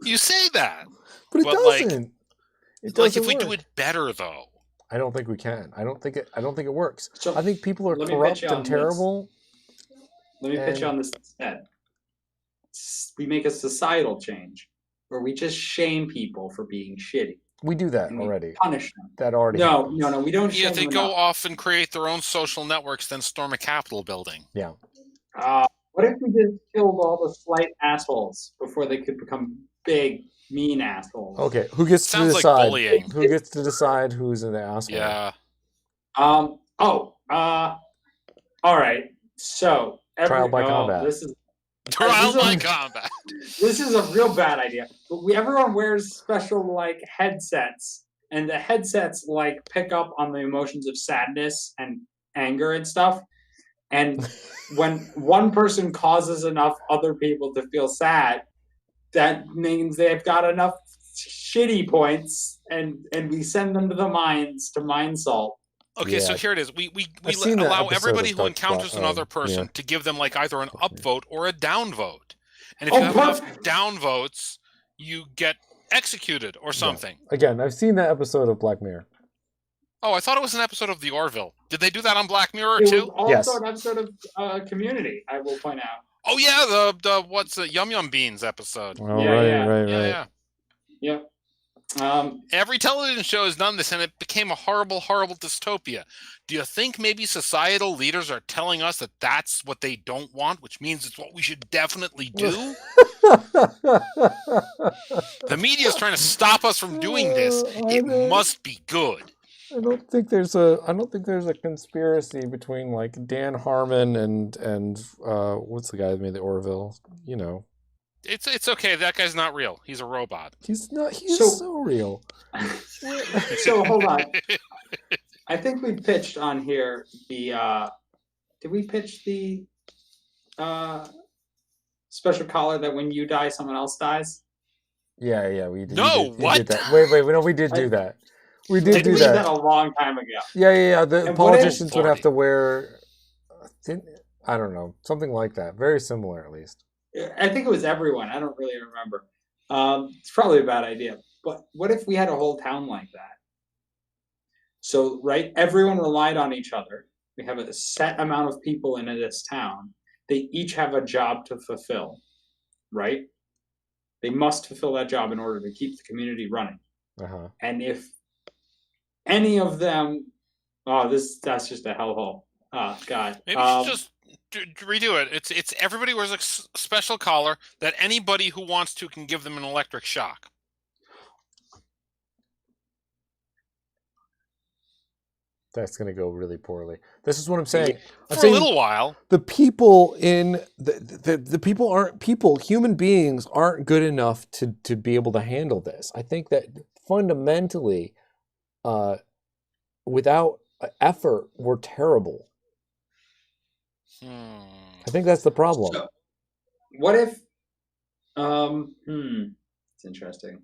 S4: You say that,
S2: But it
S4: but, like-
S2: doesn't. It
S4: like
S2: doesn't
S4: if we
S2: work.
S4: do it better though.
S2: I don't think we can. I don't think it works.
S3: So
S2: I think people are
S3: let me pitch
S2: corrupt
S3: you on
S2: and
S3: this.
S2: terrible.
S3: Let me pitch you
S2: And-
S3: on this instead. We make a societal change where we just shame people for being shitty
S2: We do that
S3: and we
S2: already.
S3: punish them.
S2: That already
S3: No,
S2: happens.
S3: no, no, we don't
S4: Yeah,
S3: shame
S4: they
S3: them
S4: go
S3: enough.
S4: off and create their own social networks, then storm a Capitol building.
S2: Yeah.
S3: What if we just killed all the slight assholes before they could become big, mean assholes?
S2: Okay. Who gets to
S4: Sounds like
S2: decide?
S4: bullying.
S2: Who gets to decide who's an asshole?
S4: Yeah.
S3: All right. So
S2: Trial by combat.
S3: This is
S4: Trial
S3: this is-
S4: by combat.
S3: this is a real bad idea. But everyone wears special like headsets, and the headsets like pick up on the emotions of sadness and anger and stuff. And when one person causes enough other people to feel sad, that means they've got enough shitty points, and we send them to the mines to mine salt.
S4: Okay, so
S2: Yeah.
S4: here it is. We
S2: I've seen that
S4: allow
S2: episode
S4: everybody
S2: of
S4: who
S2: Dark
S4: encounters
S2: Spot,
S4: another person
S2: yeah.
S4: to give them like either an upvote or a downvote. And if
S3: Oh,
S4: you have enough
S3: perfect.
S4: downvotes, you get executed or something.
S2: Again, I've seen that episode of Black Mirror.
S4: Oh, I thought it was an episode of The Orville. Did they do that on Black Mirror
S3: It was
S4: too?
S3: also
S2: Yes.
S3: an episode of Community, I will point out.
S4: Oh yeah, the what's the Yum Yum Beans episode.
S2: Oh,
S3: Yeah,
S2: right,
S3: yeah.
S2: right,
S4: Yeah,
S2: right.
S4: yeah.
S3: Yeah.
S4: Every television show has done this, and it became a horrible, horrible dystopia. Do you think maybe societal leaders are telling us that that's what they don't want, which means it's what we should definitely do? The media is trying to stop us from doing this.
S2: I
S4: It
S2: know.
S4: must be good.
S2: I don't think there's a conspiracy between like Dan Harmon and what's the guy that made the Orville? You know,
S4: It's okay. That guy's not real. He's a robot.
S2: he's not. He's
S3: So-
S2: so real.
S3: So hold on. I think we pitched on here the. Did we pitch the special collar that when you die, someone else dies?
S2: Yeah, we did.
S4: No,
S2: we did
S4: what?
S2: that. Wait, no, we did do that. We did
S3: Did
S2: do
S3: we do that
S2: that.
S3: a long time ago?
S2: Yeah. The
S3: And what if-
S2: politicians would have to wear. I don't know, something like that. Very similar, at least.
S3: I think it was everyone. I don't really remember. It's probably a bad idea. But what if we had a whole town like that? So, right, everyone relied on each other. We have a set amount of people in this town. They each have a job to fulfill, right? They must fulfill that job in order to keep the community running.
S2: Uh-huh.
S3: And if any of them, that's just a hellhole. Oh God.
S4: Maybe you should just redo it. It's everybody wears a special collar that anybody who wants to can give them an electric shock.
S2: That's going to go really poorly. This is what I'm saying. I'm
S4: For a
S2: saying
S4: little while.
S2: the people in the people aren't people. Human beings aren't good enough to be able to handle this. I think that fundamentally, without effort, we're terrible. I think that's the problem.
S3: So, what if? It's interesting.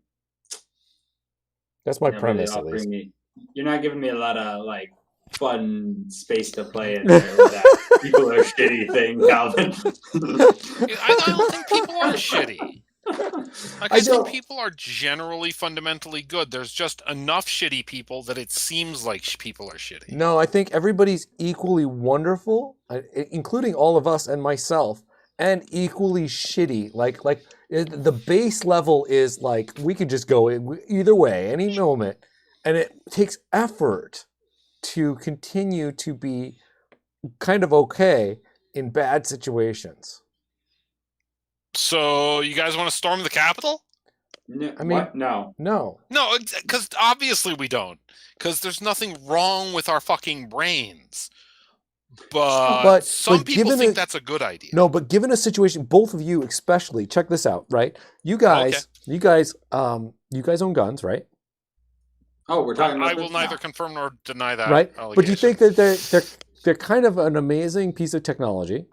S2: That's my
S3: You're not really
S2: premise, at
S3: offering
S2: least.
S3: me- You're not giving me a lot of like fun space to play in there with that people are shitty thing, Calvin.
S4: I don't think people are shitty. Like,
S2: I
S4: I think
S2: don't-
S4: people are generally fundamentally good. There's just enough shitty people that it seems like people are shitty.
S2: No, I think everybody's equally wonderful, including all of us and myself, and equally shitty. Like the base level is like we could just go either way, any moment, and it takes effort to continue to be kind of okay in bad situations.
S4: So you guys want to storm the Capitol?
S3: No,
S2: I mean-
S3: what? No.
S2: No.
S4: No, because obviously we don't. Because there's nothing wrong with our fucking brains. But some
S2: but
S4: people
S2: given
S4: think
S2: it-
S4: that's a good idea.
S2: No, but given a situation, both of you especially, check this out, right? You guys own guns, right?
S3: Oh, we're talking about
S4: I will
S3: this
S4: neither
S3: now.
S4: confirm nor deny that.
S2: right? But you think
S4: allegation.
S2: that they're kind of an amazing piece of technology.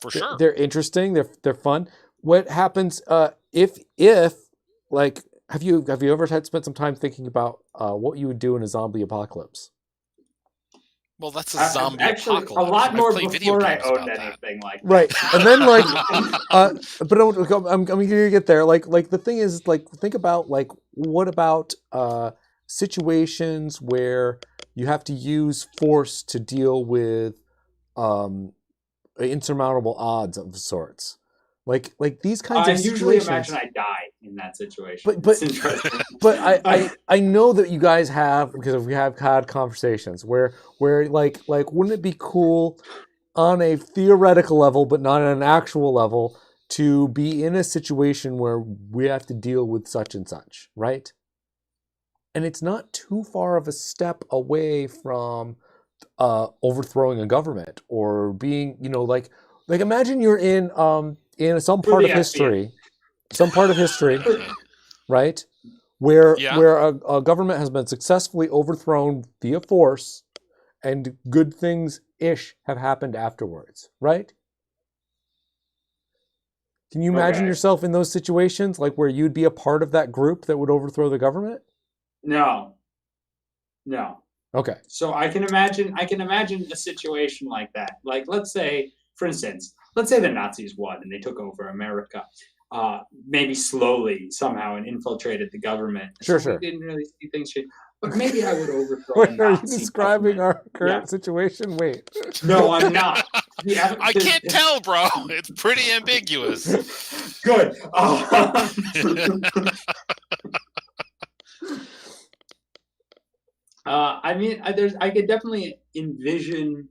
S4: For sure.
S2: They're interesting. They're fun. What happens if like have you ever spent some time thinking about what you would do in a zombie apocalypse?
S4: Well, that's a zombie
S3: Actually,
S4: apocalypse.
S3: a lot more
S4: I've played video
S3: before I
S4: games
S3: owned
S4: about that.
S3: anything like that.
S2: Right, and then like, but I'm gonna get there. Like the thing is, like, think about like what about situations where you have to use force to deal with insurmountable odds of sorts, like these kinds
S3: I
S2: of
S3: usually
S2: situations.
S3: imagine I die in that situation.
S2: But
S3: it's interesting.
S2: but I know that you guys have, because we have had conversations where like wouldn't it be cool on a theoretical level but not on an actual level to be in a situation where we have to deal with such and such, right? And it's not too far of a step away from overthrowing a government or being, like imagine you're in some
S3: For
S2: part
S3: the
S2: of
S3: FBI.
S2: history, right? Where
S4: Yeah.
S2: where a government has been successfully overthrown via force, and good things ish have happened afterwards, right? Can you imagine
S3: Okay.
S2: yourself in those situations, like where you'd be a part of that group that would overthrow the government?
S3: No.
S2: Okay.
S3: So I can imagine a situation like that. Like, let's say, for instance, the Nazis won and they took over America. Maybe slowly somehow and infiltrated the government.
S2: Sure.
S3: We didn't really see things change. But maybe I would overthrow a
S2: Wait, are you
S3: Nazi
S2: describing
S3: government.
S2: our current situation? Wait.
S3: No, I'm not.
S4: I can't tell, bro. It's pretty ambiguous.
S3: Good. I mean, I could definitely envision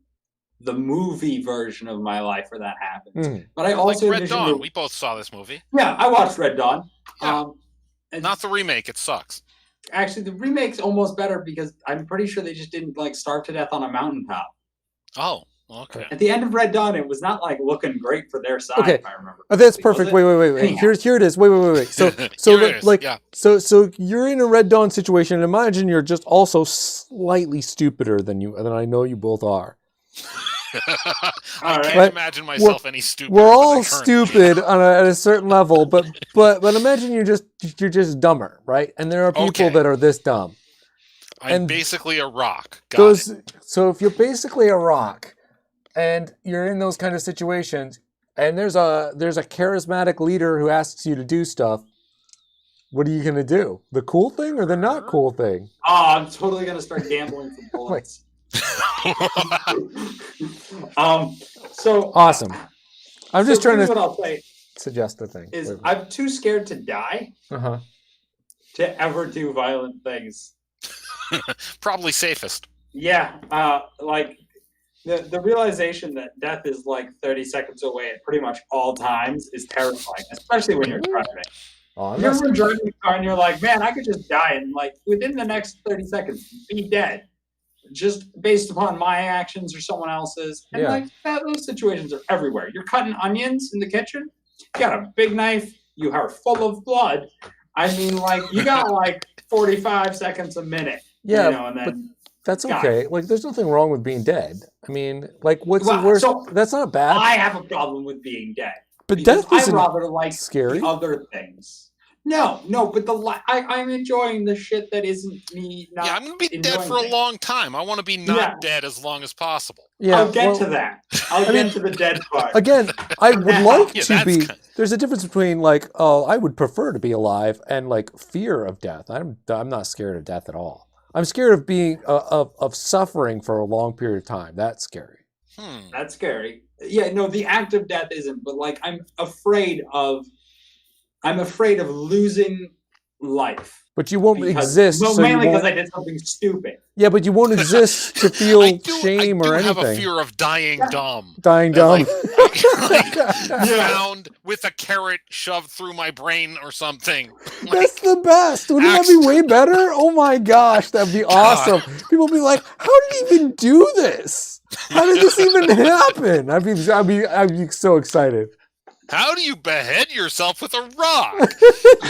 S3: the movie version of my life where that happens. But I also
S4: like Red
S3: envision
S4: Dawn. We both saw this movie.
S3: Yeah, I watched Red Dawn.
S4: Yeah.
S3: And
S4: Not the remake. It sucks.
S3: actually, the remake's almost better because I'm pretty sure they just didn't like starve to death on a mountaintop.
S4: Oh, okay.
S3: At the end of Red Dawn, it was not like looking great for their side.
S2: Okay.
S3: If I remember.
S2: That's perfect. Wait.
S3: Anyhow.
S2: Here it is. Wait. So
S4: Here it is,
S2: like
S4: yeah.
S2: so you're in a Red Dawn situation, and imagine you're just also slightly stupider than I know you both are.
S4: I can't
S2: Right.
S4: imagine myself any stupider.
S2: We're
S4: than
S2: all
S4: I currently
S2: stupid at a certain level, but imagine you're just dumber, right? And there are people
S4: Okay.
S2: that are this dumb.
S4: I'm
S2: and
S4: basically a rock. Got it.
S2: So if you're basically a rock, and you're in those kind of situations, and there's a charismatic leader who asks you to do stuff, what are you gonna do? The cool thing or the not cool thing?
S3: Oh, I'm totally gonna start gambling for bullets. So
S2: Awesome. I'm just trying
S3: here's
S2: to
S3: what I'll say
S2: suggest a thing.
S3: is I'm too scared to die
S2: Uh-huh.
S3: to ever do violent things.
S4: Probably safest.
S3: Yeah, like the realization that death is like 30 seconds away at pretty much all times is terrifying, especially when you're driving.
S2: Oh,
S3: You're driving a car and you're like, man, I could just die and like within the next 30 seconds be dead, just based upon my actions or someone else's. And
S2: Yeah.
S3: like those situations are everywhere. You're cutting onions in the kitchen. You got a big knife. You are full of blood. I mean, like you got like 45 seconds a minute.
S2: Yeah,
S3: and then
S2: that's
S3: God.
S2: okay. Like, there's nothing wrong with being dead. I mean, like, what's
S3: Well,
S2: the worst?
S3: so
S2: That's not bad.
S3: I have a problem with being dead.
S2: But
S3: Because
S2: death isn't
S3: I rather like
S2: scary.
S3: the other things. No, but I'm enjoying the shit that isn't me. Not
S4: Yeah, I'm gonna be dead
S3: enjoying
S4: for a
S3: things.
S4: long time. I want to be not
S3: Yeah.
S4: dead as long as possible.
S2: Yeah,
S3: I'll get
S2: well,
S3: to that. I'll
S2: I mean,
S3: get to the dead part.
S2: Again, I would like
S4: Yeah,
S2: to
S4: that's
S2: be.
S4: kind-
S2: There's a difference between like, oh, I would prefer to be alive, and like fear of death. I'm not scared of death at all. I'm scared of being of suffering for a long period of time. That's scary.
S3: That's scary. Yeah, no, the act of death isn't, but like I'm afraid of losing life.
S2: But you won't
S3: Because,
S2: exist.
S3: well,
S2: so
S3: mainly
S2: you
S3: because
S2: won't,
S3: I did something stupid.
S2: yeah, but you won't exist to feel shame
S4: I do
S2: or
S4: have
S2: anything.
S4: a fear of dying dumb.
S2: Dying
S4: That,
S2: dumb.
S4: like found with a carrot shoved through my brain or something. Like,
S2: That's the best. Wouldn't that be way better? Oh my gosh, that'd be awesome. People would be like, "How did he even do this? How did this even happen?" I'd be so excited.
S4: How do you behead yourself with a rock?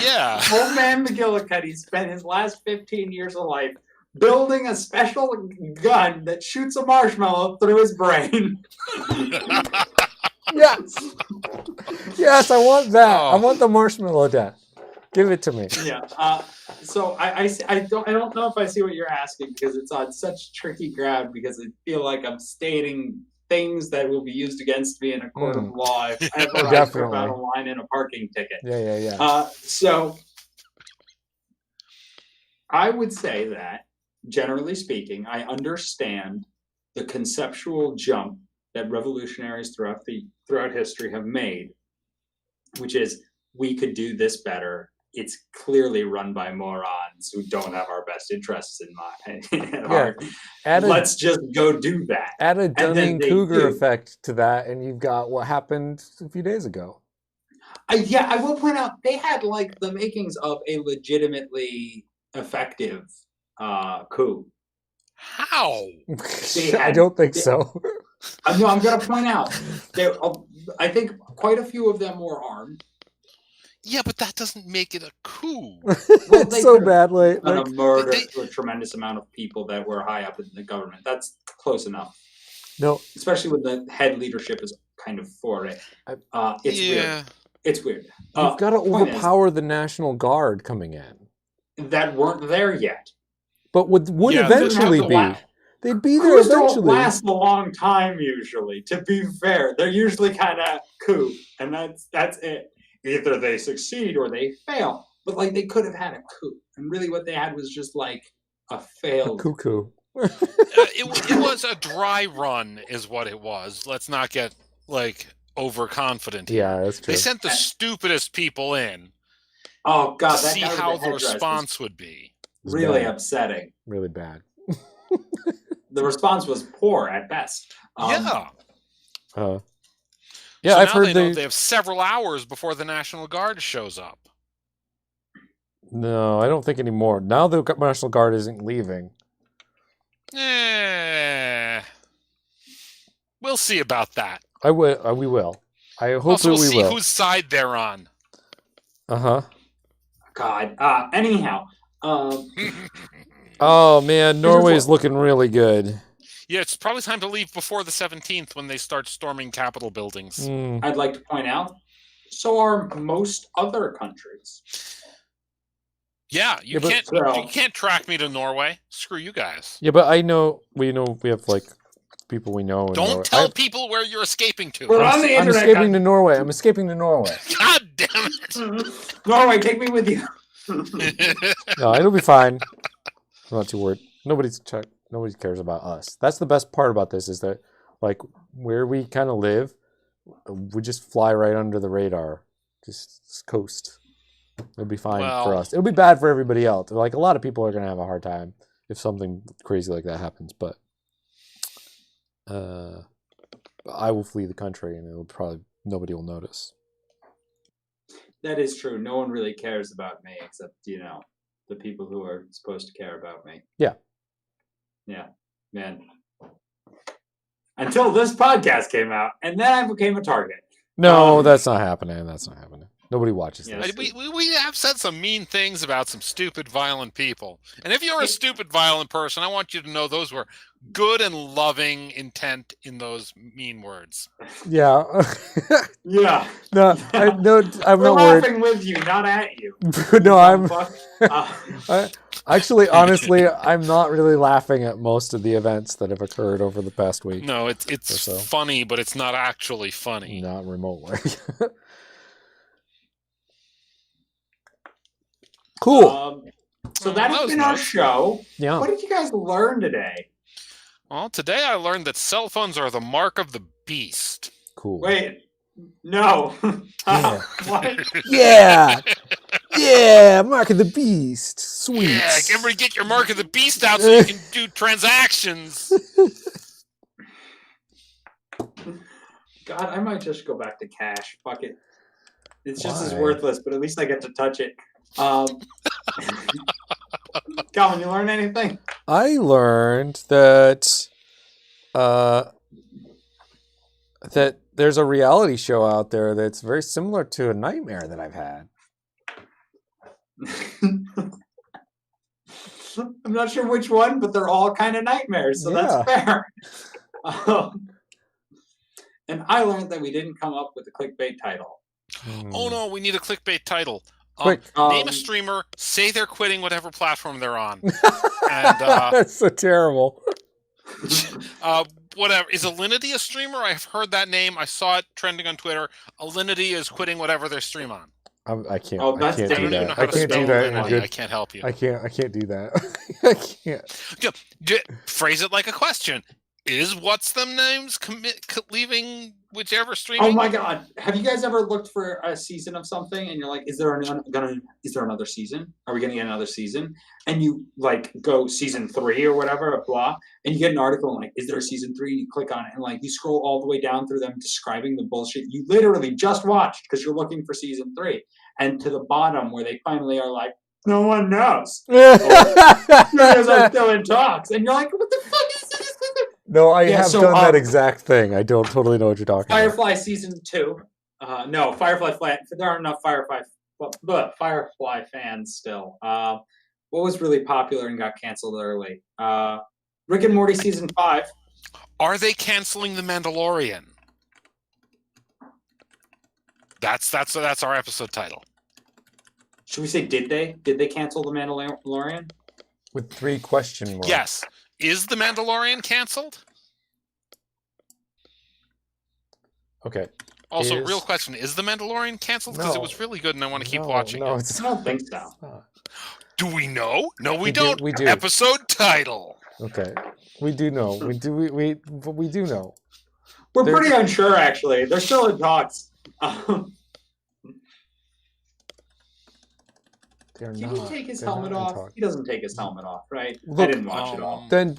S4: Yeah.
S3: Old man McGillicuddy spent his last 15 years of life building a special gun that shoots a marshmallow through his brain.
S2: Yes. Yes, I want that. I
S4: Oh.
S2: want the marshmallow death. Give it to me.
S3: Yeah. So I don't know if I see what you're asking because it's on such tricky ground because I feel like I'm stating things that will be used against me in a court of law if ever I trip out a line in a parking ticket.
S2: Yeah.
S3: So I would say that, generally speaking, I understand the conceptual jump that revolutionaries throughout history have made, which is we could do this better. It's clearly run by morons who don't have our best interests in mind. Let's just go do that.
S2: Add a Dunning-Kruger effect to that, and you've got what happened a few days ago.
S3: I will point out they had like the makings of a legitimately effective coup.
S4: How?
S2: I don't think so.
S3: No, I'm going to point out. I think quite a few of them were armed.
S4: Yeah, but that doesn't make it a coup.
S2: It's so bad. Like
S3: a murder to a tremendous amount of people that were high up in the government. That's close enough.
S2: No,
S3: especially when the head leadership is kind of for it. It's weird. It's weird.
S2: You've got to overpower the National Guard coming in.
S3: That weren't there yet.
S2: But would eventually be. They'd be there
S3: Coups
S2: eventually.
S3: Don't last a long time usually. To be fair, they're usually kind of coup, and that's it. Either they succeed or they fail. But like they could have had a coup, and really what they had was just like a failed
S2: cuckoo.
S4: It was a dry run, is what it was. Let's not get like overconfident here.
S2: Yeah, that's true.
S4: They sent the stupidest people in.
S3: Oh God!
S4: To see how the response would be.
S3: Really upsetting.
S2: Really bad.
S3: The response was poor at best.
S2: Yeah,
S4: so
S2: I've heard
S4: they have several hours before the National Guard shows up.
S2: No, I don't think anymore. Now the National Guard isn't leaving.
S4: We'll see about that.
S2: We will. I hope
S4: also, we'll
S2: we
S4: see
S2: will.
S4: whose side they're on.
S3: God. Anyhow.
S2: Oh man, Norway's looking really good.
S4: Yeah, it's probably time to leave before the 17th when they start storming Capitol buildings.
S3: I'd like to point out, so are most other countries.
S4: Yeah, you can't track me to Norway. Screw you guys.
S2: Yeah, but we have like people we know.
S4: Don't tell people where you're escaping to.
S3: We're on the internet.
S2: I'm escaping to Norway.
S4: God damn it!
S3: Norway, take me with you.
S2: No, it'll be fine. I'm not too worried. Nobody cares about us. That's the best part about this is that, like, where we kind of live, we just fly right under the radar. Just coast. It'll be fine for us. It'll be bad for everybody else. Like, a lot of people are going to have a hard time if something crazy like that happens. But I will flee the country, and nobody will notice.
S3: That is true. No one really cares about me except, the people who are supposed to care about me.
S2: Yeah.
S3: Yeah, man. Until this podcast came out, and then I became a target.
S2: No, that's not happening. Nobody watches this.
S4: We have said some mean things about some stupid, violent people. And if you're a stupid, violent person, I want you to know those were good and loving intent in those mean words.
S2: Yeah.
S3: Yeah.
S2: No, I'm
S3: We're
S2: not
S3: laughing
S2: worried.
S3: with you, not at you.
S2: No, actually, honestly, I'm not really laughing at most of the events that have occurred over the past week.
S4: No, it's funny, but it's not actually funny.
S2: Not remotely. Cool.
S3: So that has been our show.
S2: Yeah.
S3: What did you guys learn today?
S4: Well, today I learned that cell phones are the mark of the beast.
S2: Cool.
S3: Wait. No.
S2: Yeah.
S3: What?
S2: Yeah. Yeah, Mark of the Beast. Sweet.
S4: Yeah, everybody get your Mark of the Beast out so you can do transactions.
S3: God, I might just go back to cash. Fuck it. It's just as worthless, but at least I get to touch it. Calvin, you learn anything?
S2: I learned that that there's a reality show out there that's very similar to a nightmare that I've had.
S3: I'm not sure which one, but they're all kind of nightmares, so that's fair. And I learned that we didn't come up with a clickbait title.
S4: Oh no, we need a clickbait title.
S2: Quick.
S4: Name a streamer, say they're quitting whatever platform they're on. And
S2: That's so terrible.
S4: whatever. Is Alinity a streamer? I've heard that name. I saw it trending on Twitter. Alinity is quitting whatever they stream on.
S2: I can't.
S3: Oh,
S2: I
S3: that's
S2: can't
S4: I
S2: do
S4: don't even know
S2: that.
S4: how
S2: I
S4: to
S2: can't
S4: spell
S2: do that. in a
S4: Alinity.
S2: good-
S4: I can't help you.
S2: I can't do that. I can't.
S4: Phrase it like a question. Is what's them names leaving whichever streaming?
S3: Oh my god! Have you guys ever looked for a season of something and you're like, is there another season? Are we gonna get another season? And you like go season 3 or whatever, blah, and you get an article and like, is there a season 3? And you click on it and like you scroll all the way down through them describing the bullshit you literally just watched because you're looking for season 3, and to the bottom where they finally are like, no one knows. Studios are still in talks, and you're like, what the fuck is this?
S2: No, I have
S3: so,
S2: done that exact thing. I don't totally know what you're talking about.
S3: Firefly season 2. No, Firefly. There aren't enough Firefly fans still. What was really popular and got canceled early? Rick and Morty season 5.
S4: Are they canceling The Mandalorian? That's our episode title.
S3: Should we say did they? Did they cancel The Mandalorian?
S2: With 3 question marks.
S4: Yes. Is The Mandalorian canceled?
S2: Okay.
S4: Also, real question: is The Mandalorian canceled? Because it was really good, and I want to keep watching
S2: No,
S4: it.
S2: it's
S3: I don't think so.
S2: not.
S4: Do we know? No, we
S2: We do-
S4: don't.
S2: we do.
S4: Episode title.
S2: Okay. We do know. We do know.
S3: We're
S2: They're-
S3: pretty unsure, actually. They're still in talks.
S2: They're
S3: Can
S2: not.
S3: he take his
S2: They're
S3: helmet
S2: not in
S3: off?
S2: talks.
S3: He doesn't take his helmet off, right? I
S2: Look,
S3: didn't watch it all.
S2: Then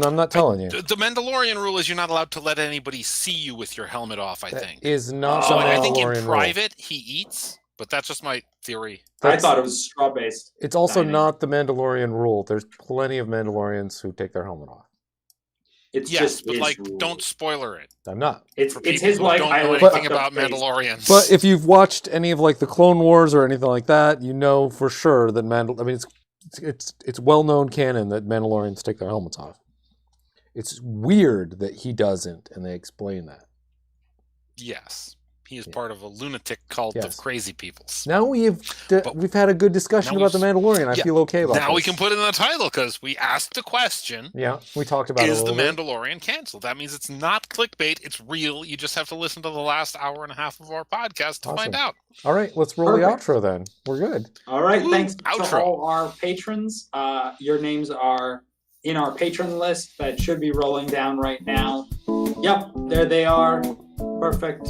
S2: I'm not telling you.
S4: The Mandalorian rule is you're not allowed to let anybody see you with your helmet off. I
S2: That
S4: think.
S2: is not
S3: So
S2: the
S4: I think in
S2: Mandalorian rule.
S4: private he eats, but that's just my theory.
S3: I thought it was straw-based.
S2: It's also
S3: dining.
S2: not the Mandalorian rule. There's plenty of Mandalorians who take their helmet off.
S3: It's
S4: Yes,
S3: just
S4: but
S3: his
S4: like,
S3: rule.
S4: don't spoiler it.
S2: I'm not.
S3: It's
S4: For
S3: it's
S4: people
S3: his
S4: who
S3: like
S4: don't
S3: I
S4: know
S3: would
S4: anything
S3: fucked up
S4: about
S3: face.
S4: Mandalorians.
S2: But if you've watched any of like the Clone Wars or anything like that, you know for sure that it's well-known canon that Mandalorians take their helmets off. It's weird that he doesn't, and they explain that.
S4: Yes, he is
S2: Yeah.
S4: part of a lunatic cult
S2: Yes.
S4: of crazy peoples.
S2: Now we've had a good discussion
S4: Now
S2: about the Mandalorian. I
S4: yeah,
S2: feel okay about
S4: Now we
S2: this.
S4: can put it in the title because we asked the question.
S2: Yeah, we talked about
S4: Is
S2: it a
S4: The
S2: little bit.
S4: Mandalorian canceled? That means it's not clickbait. It's real. You just have to listen to the last hour and a half of our podcast to find
S2: Awesome.
S4: out.
S2: All right, let's roll
S3: Perfect.
S2: the outro then. We're good.
S3: All right,
S4: Woo,
S3: thanks to
S4: outro.
S3: all our patrons. Your names are in our patron list that should be rolling down right now. Yep, there they are. Perfect.